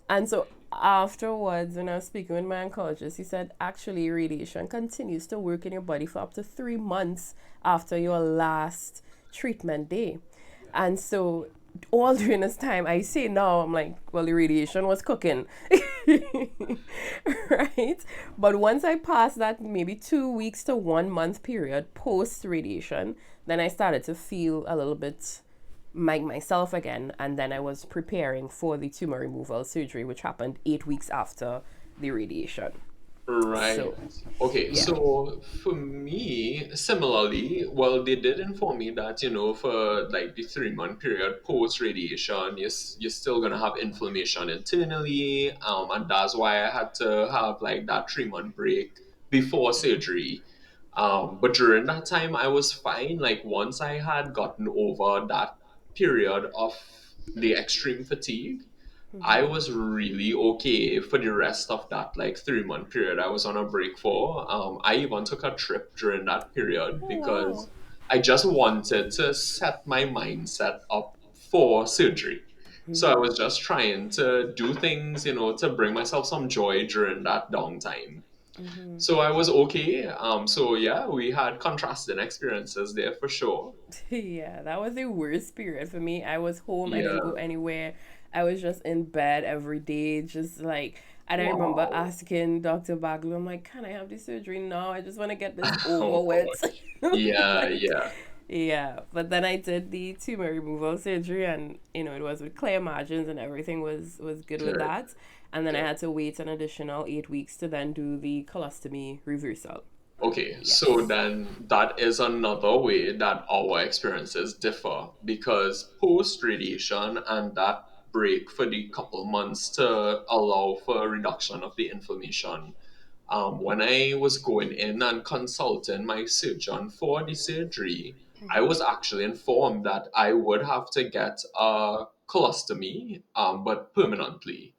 And so afterwards, when I was speaking with my oncologist, he said actually radiation continues to work in your body for up to 3 months after your last treatment day. And so all during this time, I say now, I'm like, well, the radiation was cooking. Right? But once I passed that maybe 2 weeks to 1 month period post radiation, then I started to feel a little bit myself again, and then I was preparing for the tumor removal surgery, which happened 8 weeks after the radiation. Right. So, Okay, yeah. so for me, similarly, well, they did inform me that, for like the 3 month period post radiation, you're still gonna have inflammation internally, and that's why I had to have like that 3 month break before surgery. But during that time, I was fine. Like once I had gotten over that period of the extreme fatigue, I was really okay for the rest of that like 3 month period I was on a break for. I even took a trip during that period Oh wow. because I just wanted to set my mindset up for surgery. So I was just trying to do things, to bring myself some joy during that downtime. So I was okay. So yeah, we had contrasting experiences there for sure. Yeah, that was the worst period for me. I was home, I didn't go Yeah. anywhere. I was just in bed every day, just like, and I remember Wow. asking Dr. Baglu, I'm like, can I have the surgery now? I just want to get this Oh over with. gosh. Yeah, Like, yeah. yeah, but then I did the tumor removal surgery, and it was with clear margins, and everything was good with Good. that. And then I Good. had to wait an additional 8 weeks to then do the colostomy reversal. Okay, so Yes. then that is another way that our experiences differ because post radiation and that break for the couple months to allow for a reduction of the inflammation. When I was going in and consulting my surgeon for the surgery, I was actually informed that I would have to get a colostomy, but permanently.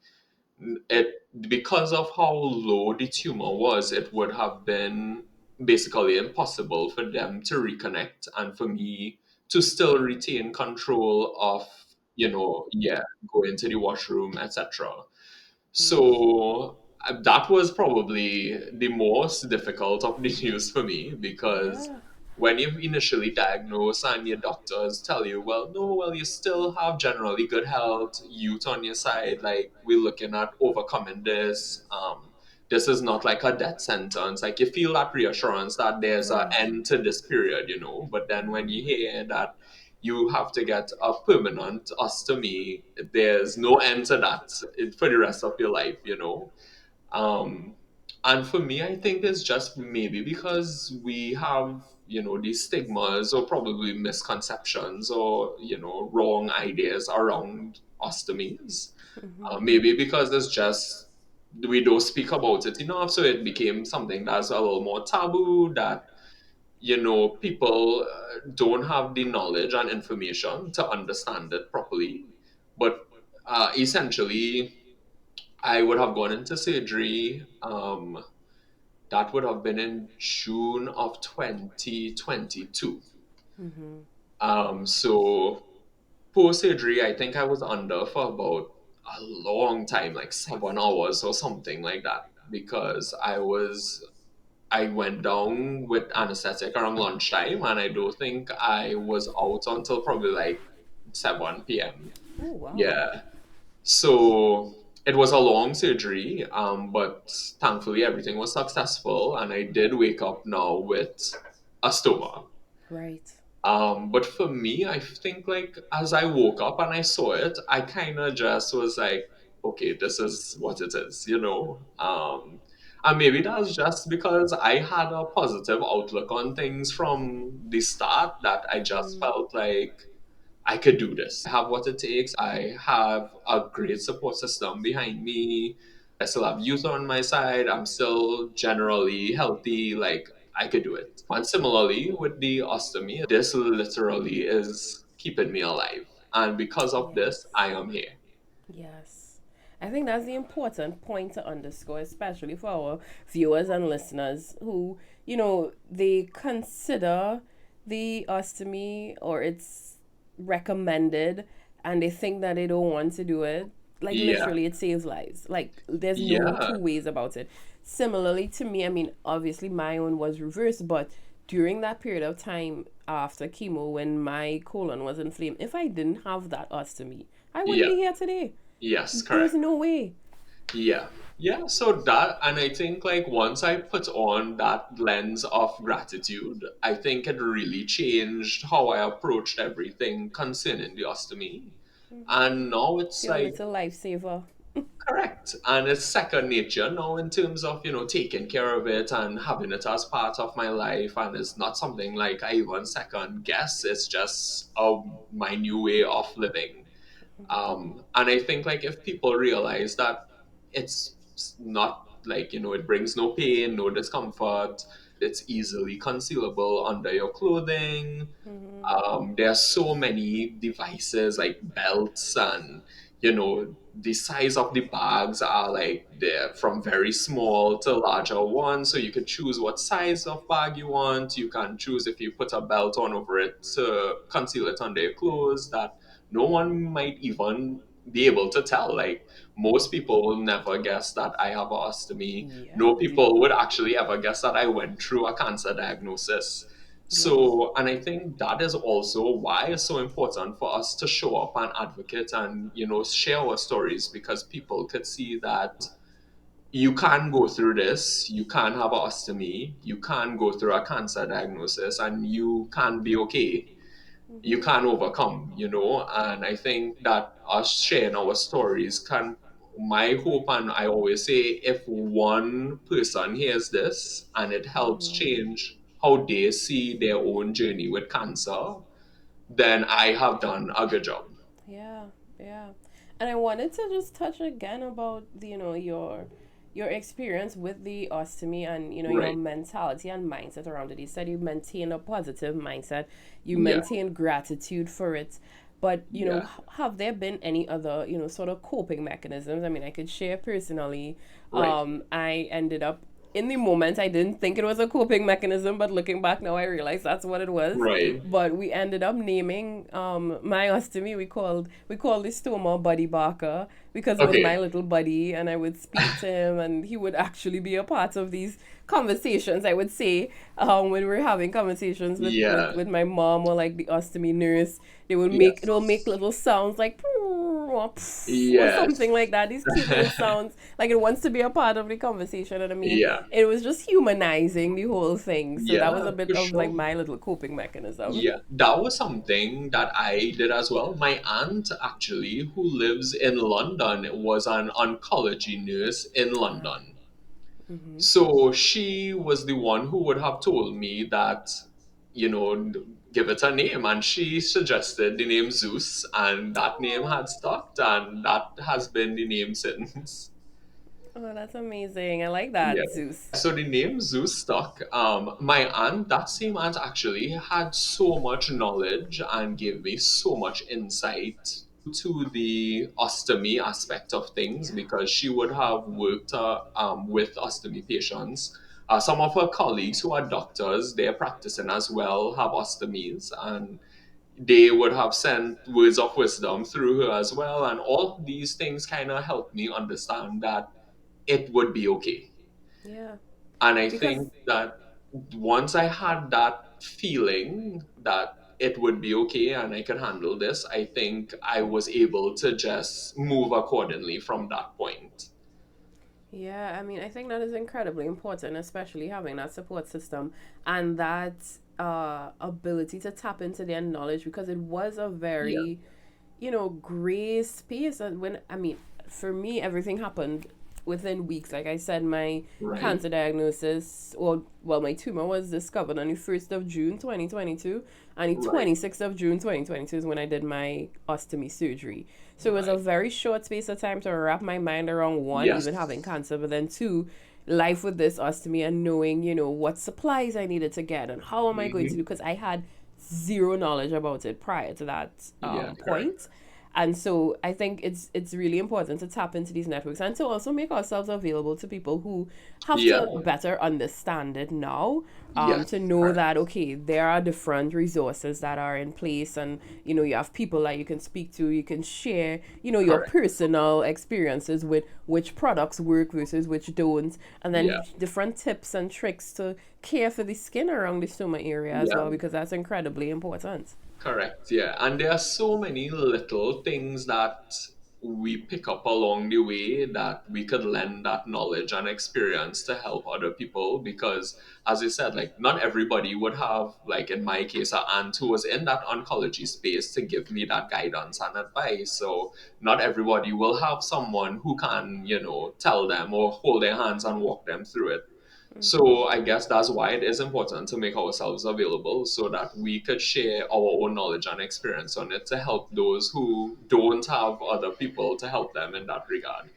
It Because of how low the tumor was, it would have been basically impossible for them to reconnect and for me to still retain control of, yeah, going to the washroom, etc. So that was probably the most difficult of the news for me because Yeah. when you're initially diagnosed and your doctors tell you, well, no, well, you still have generally good health, youth on your side, like we're looking at overcoming this. This is not like a death sentence. Like you feel that reassurance that there's an Right. end to this period, you know. But then when you hear that you have to get a permanent ostomy, there's no end to that for the rest of your life, you know. Um, and for me, I think it's just maybe because we have, you know, these stigmas or probably misconceptions or, you know, wrong ideas around ostomies. Maybe because it's just we don't speak about it enough, so it became something that's a little more taboo that, you know, people don't have the knowledge and information to understand it properly. But essentially, I would have gone into surgery. That would have been in June of 2022. So post surgery, I think I was under for about a long time, like 7 hours or something like that, because I went down with anesthetic around lunchtime, and I don't think I was out until probably like 7 p.m. Oh, wow. Yeah. So it was a long surgery, but thankfully everything was successful, and I did wake up now with a stoma. Right. But for me, I think like as I woke up and I saw it, I kind of just was like, okay, this is what it is, you know. And maybe that's just because I had a positive outlook on things from the start that I just felt like I could do this. I have what it takes. I have a great support system behind me. I still have youth on my side. I'm still generally healthy. Like, I could do it. And similarly with the ostomy, this literally is keeping me alive. And because of this, Yes. I am here. Yes. I think that's the important point to underscore, especially for our viewers and listeners who, they consider the ostomy or it's recommended and they think that they don't want to do it. Like, Yeah. literally, it saves lives. Like, there's no two Yeah. ways about it. Similarly to me, I mean, obviously, my own was reversed, but during that period of time after chemo, when my colon was inflamed, if I didn't have that ostomy, I wouldn't Yeah. be here today. Yes, There's correct. no way. Yeah. Yeah, so that, and I think like once I put on that lens of gratitude, I think it really changed how I approached everything concerning the ostomy. And now It's it's your like, little lifesaver. correct. And it's second nature now in terms of, you know, taking care of it and having it as part of my life. And it's not something like I even second guess. It's just my new way of living. And I think like if people realize that it's not like, you know, it brings no pain, no discomfort, it's easily concealable under your clothing. There are so many devices like belts, and you know the size of the bags are like they're from very small to larger ones, so you can choose what size of bag you want. You can choose if you put a belt on over it to conceal it under your clothes, that no one might even be able to tell. Like most people will never guess that I have ostomy. Yeah. No people would actually ever guess that I went through a cancer diagnosis. Yes. So, and I think that is also why it's so important for us to show up and advocate and, you know, share our stories, because people could see that you can go through this, you can have a ostomy, you can go through a cancer diagnosis, and you can be okay, you can overcome, you know. And I think that us sharing our stories can, my hope, and I always say, if one person hears this and it helps change how they see their own journey with cancer, then I have done a good job. Yeah, yeah. And I wanted to just touch again about your experience with the ostomy and your Right. mentality and mindset around it. You said you maintain a positive mindset, you Yeah. maintain gratitude for it. But Yeah. have there been any other sort of coping mechanisms? I mean, I could share personally. Right. I ended up in the moment, I didn't think it was a coping mechanism, but looking back now, I realize that's what it was. Right. But we ended up naming my ostomy. We called the stoma Buddy Barker because it was my Okay. little buddy, and I would speak to him, and he would actually be a part of these conversations. I would say when we were having conversations with, with Yeah. with my mom or like the ostomy nurse, they would make it'll make Yes. little sounds like or something Yes. like that. These cute little sounds, like it wants to be a part of the conversation. And I mean, Yeah. it was just humanizing the whole thing. So that was Yeah, a bit for of like sure. my little coping mechanism. Yeah, that was something that I did as well. My aunt, actually, who lives in London, was an oncology nurse in London. So she was the one who would have told me that, give it a name. And she suggested the name Zeus, and that name Oh, had stuck, and that has been the name since. oh, that's amazing. I like Yeah. that, Zeus. So the name Zeus stuck. My aunt, that same aunt actually had so much knowledge and gave me so much insight to the ostomy aspect of things Yeah. because she would have worked with ostomy patients. Some of her colleagues who are doctors, they're practicing as well, have ostomies, and they would have sent words of wisdom through her as well. And all of these things kind of helped me understand that it would be okay. Yeah. And I Because think that once I had that feeling that it would be okay and I could handle this, I think I was able to just move accordingly from that point. yeah, I mean, I think that is incredibly important, especially having that support system and that ability to tap into their knowledge because it was a Yeah, very, gray space. And when, I mean, for me, everything happened within weeks. Like I said, my right, cancer diagnosis, or, well, my tumor was discovered on the 1st of June, 2022. And the right, 26th of June, 2022 is when I did my ostomy surgery. So it was a right. very short space of time to wrap my mind around one, even having Yes. cancer, but then two, life with this ostomy and knowing, what supplies I needed to get and how am I going to Hmm. do, because I had zero knowledge about it prior to that Yeah, correct. point. And so I think it's really important to tap into these networks and to also make ourselves available to people who have Yeah, to better understand it now. To yes, know correct. that okay, there are different resources that are in place, and you have people that you can speak to, you can share, your Correct. personal experiences with which products work versus which don't, and Yeah, then different tips and tricks to care for the skin around the stomach area as yeah. well, because that's incredibly important. Correct, yeah. And there are so many little things that we pick up along the way that we could lend that knowledge and experience to help other people because, as I said, like not everybody would have, like in my case, an aunt who was in that oncology space to give me that guidance and advice. So not everybody will have someone who can, tell them or hold their hands and walk them through it. So I guess that's why it is important to make ourselves available so that we could share our own knowledge and experience on it to help those who don't have other people to help them in that regard.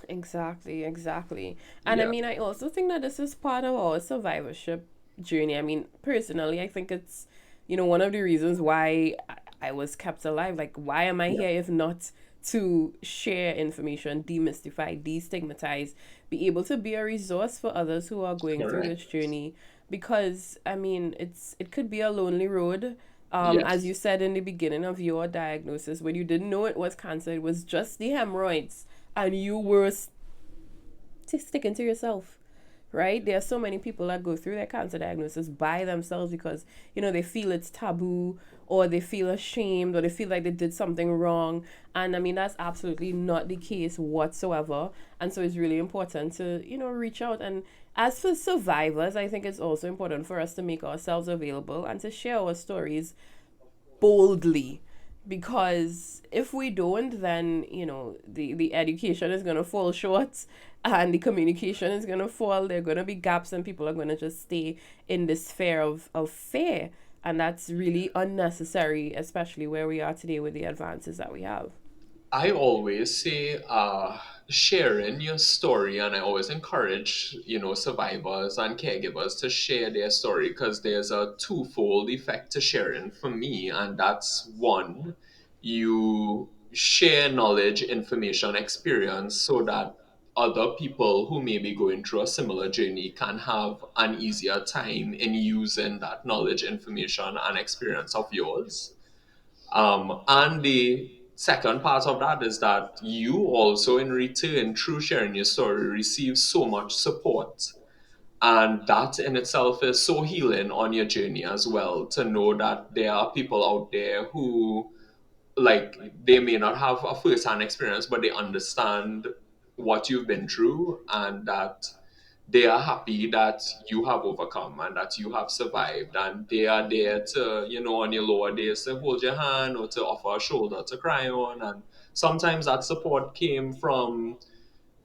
Exactly, exactly. And I Yeah, mean, I also think that this is part of our survivorship journey. I mean, personally, I think it's, one of the reasons why I was kept alive. Like, why am I yeah, here if not to share information, demystify, destigmatize, be able to be a resource for others who are going through this correct. journey? Because, I mean, it could be a lonely road. As you Yes, said in the beginning of your diagnosis, when you didn't know it was cancer, it was just the hemorrhoids, and you were sticking to yourself, right? There are so many people that go through their cancer diagnosis by themselves because, they feel it's taboo, or they feel ashamed, or they feel like they did something wrong. And I mean, that's absolutely not the case whatsoever. And so it's really important to, reach out. And as for survivors, I think it's also important for us to make ourselves available and to share our stories boldly, because if we don't, then the education is going to fall short, and the communication is going to fall. There are going to be gaps, and people are going to just stay in this sphere of fear, and that's really unnecessary, especially where we are today with the advances that we have. I always say sharing your story, and I always encourage, survivors and caregivers to share their story because there's a twofold effect to sharing for me, and that's one, you share knowledge, information, experience so that other people who may be going through a similar journey can have an easier time in using that knowledge, information, and experience of yours. And the second part of that is that you also, in return, through sharing your story, receive so much support. And that in itself is so healing on your journey as well, to know that there are people out there who, like, they may not have a first hand experience, but they understand what you've been through, and that they are happy that you have overcome and that you have survived, and they are there to, on your lower days, to hold your hand or to offer a shoulder to cry on. And sometimes that support came from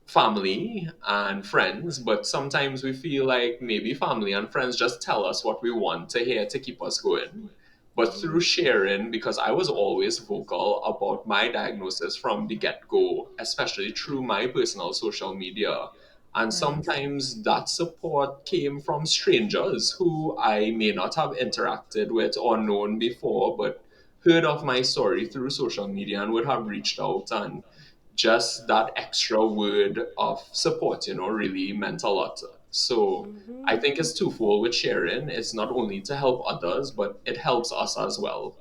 family and friends, but sometimes we feel like maybe family and friends just tell us what we want to hear to keep us going. But through sharing, because I was always vocal about my diagnosis from the get go, especially through my personal social media, and Right. sometimes that support came from strangers who I may not have interacted with or known before, but heard of my story through social media and would have reached out. And just that extra word of support, really meant a lot. So I think it's twofold with sharing. It's not only to help others, but it helps us as well.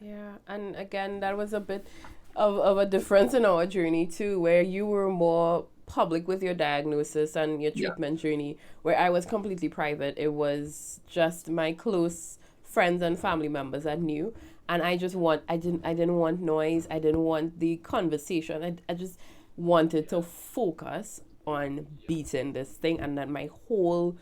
Yeah, and again, that was a bit of a difference in our journey too, where you were more public with your diagnosis and your Yeah. treatment journey, where I was completely private. It was just my close friends and family members that knew, and I didn't want noise. I didn't want the conversation. I just wanted to focus on beating this thing, and that my whole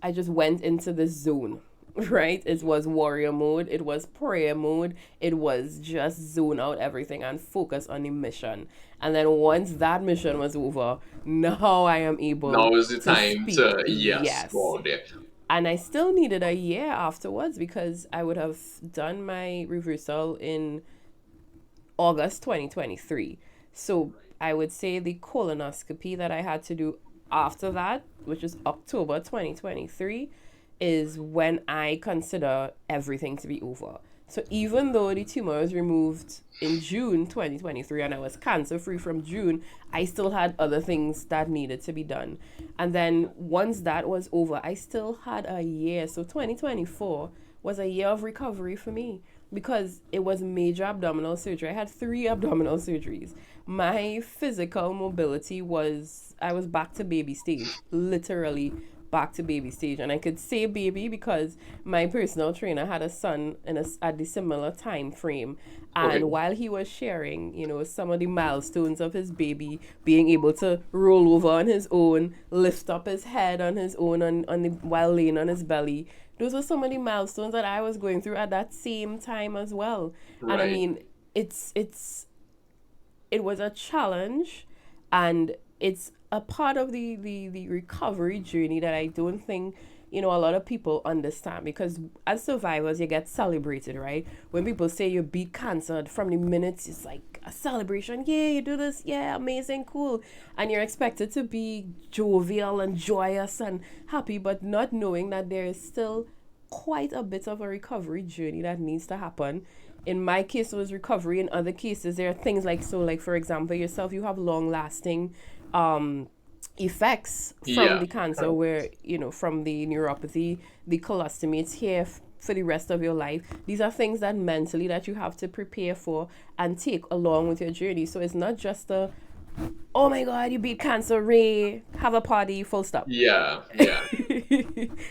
I just went into this zone, right? It was warrior mode, it was prayer mode, it was just zone out everything and focus on the mission. And then once that mission was over, now I am able Now is the to time speak. to, yes, Yes. go out there. And I still needed a year afterwards because I would have done my reversal in August 2023. So I would say the colonoscopy that I had to do after that, which is October 2023, is when I consider everything to be over. So even though the tumor was removed in June 2023 and I was cancer free from June, I still had other things that needed to be done. And then once that was over, I still had a year. So 2024 was a year of recovery for me because it was major abdominal surgery. I had 3 abdominal surgeries. My physical mobility I was back to baby stage, literally back to baby stage. And I could say baby because my personal trainer had a son at the similar time frame. Okay. And while he was sharing, some of the milestones of his baby being able to roll over on his own, lift up his head on his own while laying on his belly, those were some of the milestones that I was going through at that same time as well. And I Right. mean, it was a challenge, and it's a part of the recovery journey that I don't think a lot of people understand, because as survivors you get celebrated, right? When people say you beat cancer, from the minutes it's like a celebration. Yeah, you do this, yeah, amazing, cool. And you're expected to be jovial and joyous and happy, but not knowing that there is still quite a bit of a recovery journey that needs to happen. In my case it was recovery. In other cases there are things like, so like for example yourself, you have long lasting effects from Yeah. the cancer, where from the neuropathy, the colostomy, it's here for the rest of your life. These are things that mentally that you have to prepare for and take along with your journey. So it's not just a, oh my god, you beat cancer, Ray, have a party, full stop. Yeah. Yeah.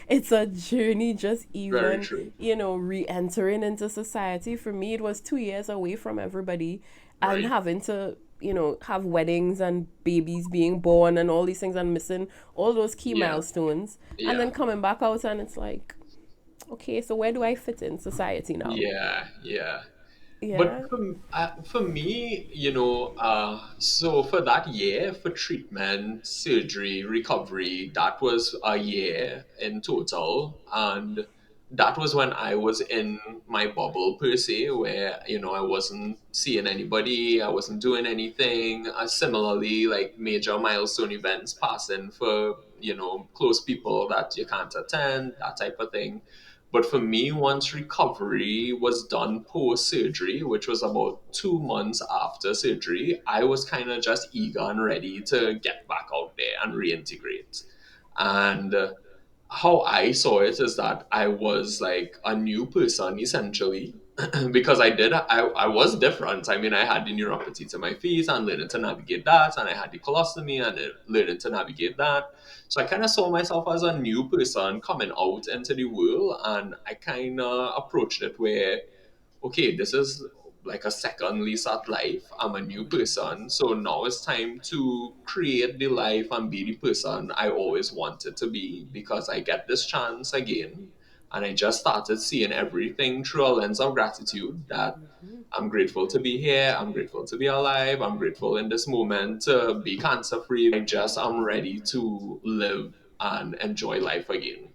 It's a journey, just Very even true. re-entering into society. For me it was 2 years away from everybody and Right. having to have weddings and babies being born and all these things, and missing all those key Yeah. milestones, and Yeah. then coming back out and it's like, okay, so where do I fit in society now? Yeah. Yeah. But Yeah. for me, so for that year, for treatment, surgery, recovery, that was a year in total. And that was when I was in my bubble, per se, where, I wasn't seeing anybody, I wasn't doing anything. Similarly, like major milestone events passing for, close people that you can't attend, that type of thing. But for me, once recovery was done post surgery, which was about 2 months after surgery, I was kind of just eager and ready to get back out there and reintegrate. And how I saw it is that I was like a new person essentially because I was different. I mean, I had the neuropathy to my feet and learning to navigate that, and I had the colostomy and learning to navigate that. So I kind of saw myself as a new person coming out into the world, and I kind of approached it where, okay, this is like a second lease at life. I'm a new person. So now it's time to create the life and be the person I always wanted to be because I get this chance again. And I just started seeing everything through a lens of gratitude that I'm grateful to be here. I'm grateful to be alive. I'm grateful in this moment to be cancer free. I'm ready to live and enjoy life again.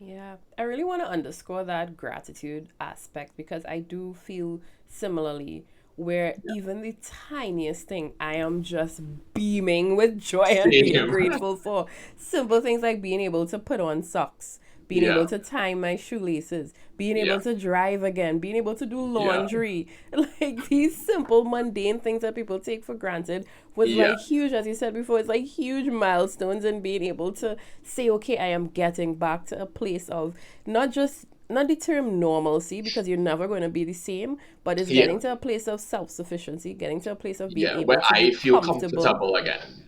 Yeah, I really want to underscore that gratitude aspect because I do feel similarly where even the tiniest thing I am just beaming with joy and being Same. grateful for. Simple things like being able to put on socks, being Yeah. able to tie my shoelaces, being Yeah. able to drive again, being able to do Yeah. laundry. Like these simple, mundane things that people take for granted was Yeah. like huge, as you said before, it's like huge milestones in being able to say, okay, I am getting back to a place of not the term normalcy because you're never going to be the same, but it's Yeah. getting to a place of self sufficiency, getting to a place of being Yeah, where able to I be feel comfortable. comfortable again.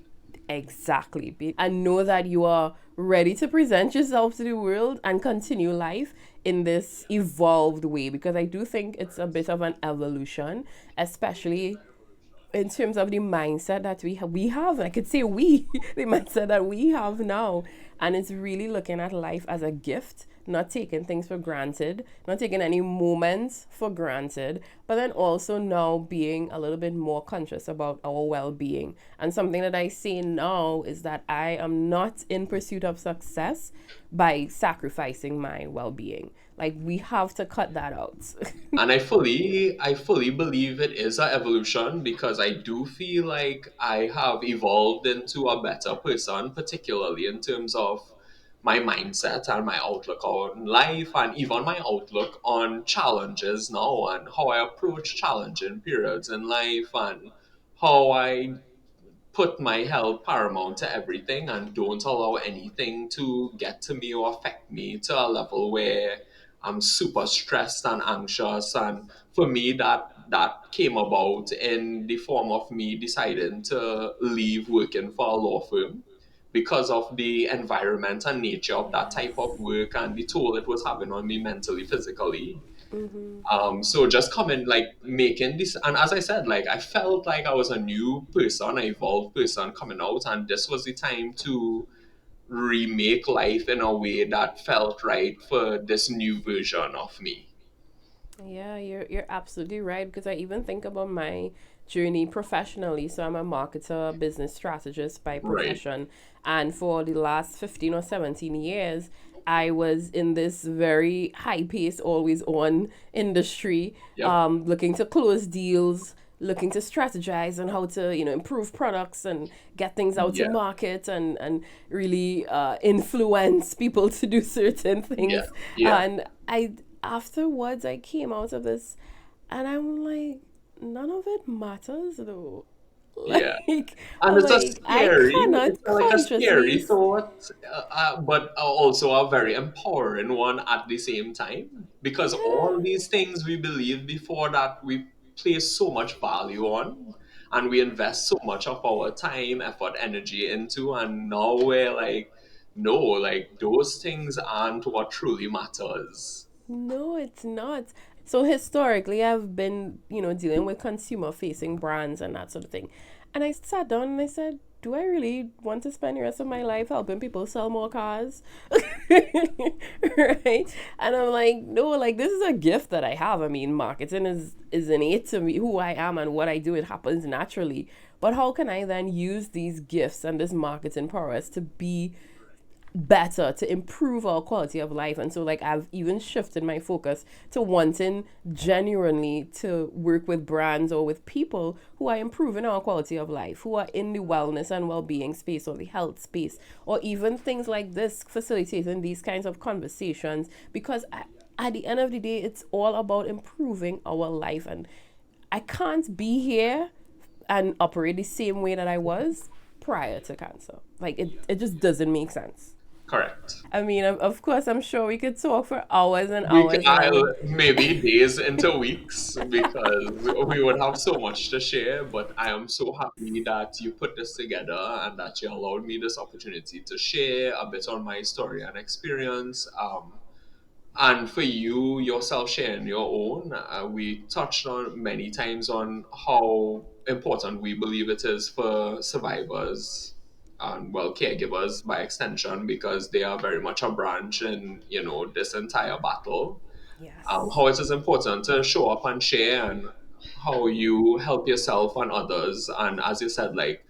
Exactly. And know that you are ready to present yourself to the world and continue life in this evolved way because I do think it's a bit of an evolution, especially in terms of the mindset that we have, I could say we, the mindset that we have now. And it's really looking at life as a gift, not taking things for granted, not taking any moments for granted, but then also now being a little bit more conscious about our well-being. And something that I say now is that I am not in pursuit of success by sacrificing my well-being. Like we have to cut that out. And I fully believe it is an evolution because I do feel like I have evolved into a better person, particularly in terms of my mindset and my outlook on life and even my outlook on challenges now and how I approach challenging periods in life and how I put my health paramount to everything and don't allow anything to get to me or affect me to a level where I'm super stressed and anxious. And for me, that came about in the form of me deciding to leave working for a law firm because of the environment and nature of that type of Yes. work and the toll it was having on me mentally, physically. So just coming, like making this, and as I said, like I felt like I was a new person, an evolved person coming out, and this was the time to remake life in a way that felt right for this new version of me. Yeah, you're absolutely right because I even think about my journey professionally. So I'm a marketer, business strategist by Right. profession, and for the last 15 or 17 years, I was in this very high pace, always on industry, Yep. looking to close deals, looking to strategize on how to improve products and get things out to Yeah. market and really influence people to do certain Yeah. things. Yeah. And I afterwards I came out of this and I'm like, none of it matters though. Yeah. Like And I'm it's a like I scary, cannot it's like a consciously scary thought, but also a very empowering one at the same time. Because all yeah. these things we believed before that we place so much value on, and we invest so much of our time, effort, energy into, and now we're like, no, like those things aren't what truly matters. No, it's not. So historically, I've been, dealing with consumer facing brands and that sort of thing. And I sat down and I said, do I really want to spend the rest of my life helping people sell more cars? Right? And I'm like, no, like this is a gift that I have. I mean, marketing is innate to me, who I am and what I do. It happens naturally. But how can I then use these gifts and this marketing prowess to be better, to improve our quality of life. And so like I've even shifted my focus to wanting genuinely to work with brands or with people who are improving our quality of life, who are in the wellness and well-being space or the health space, or even things like this, facilitating these kinds of conversations, because at the end of the day, it's all about improving our life. And I can't be here and operate the same way that I was prior to cancer. Like it just doesn't make sense. Correct. I mean, of course, I'm sure we could talk for hours and We hours. can, maybe days into weeks because we would have so much to share. But I am so happy that you put this together and that you allowed me this opportunity to share a bit on my story and experience. And for you yourself sharing your own, we touched on many times on how important we believe it is for survivors and well caregivers by extension because they are very much a branch in this entire battle. Yes. How it is important to show up and share and how you help yourself and others. And as you said, like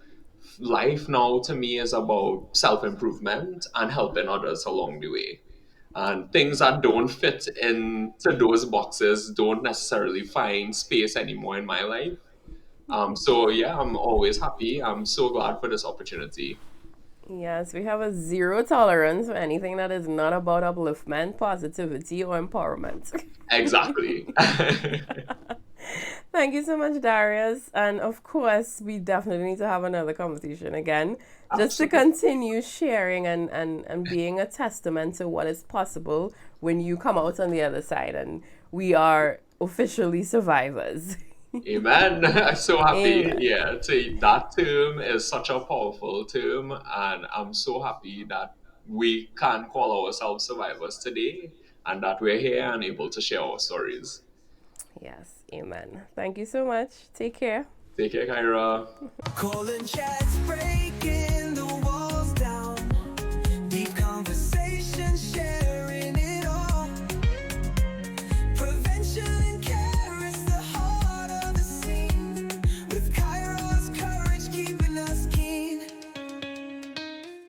life now to me is about self improvement and helping others along the way. And things that don't fit into those boxes don't necessarily find space anymore in my life. So yeah, I'm always happy. I'm so glad for this opportunity. Yes, we have a zero tolerance for anything that is not about upliftment, positivity, or empowerment. Exactly. Thank you so much, Darius. And of course, we definitely need to have another conversation again, just to Absolutely. continue sharing and being a testament to what is possible when you come out on the other side. And we are officially survivors. Amen. I'm so happy. Amen. Yeah, that term is such a powerful term, and I'm so happy that we can call ourselves survivors today and that we're here and able to share our stories. Yes, amen. Thank you so much. Take care. Take care, Kyra. Calling chats, breaking the walls down. Deep conversations shared.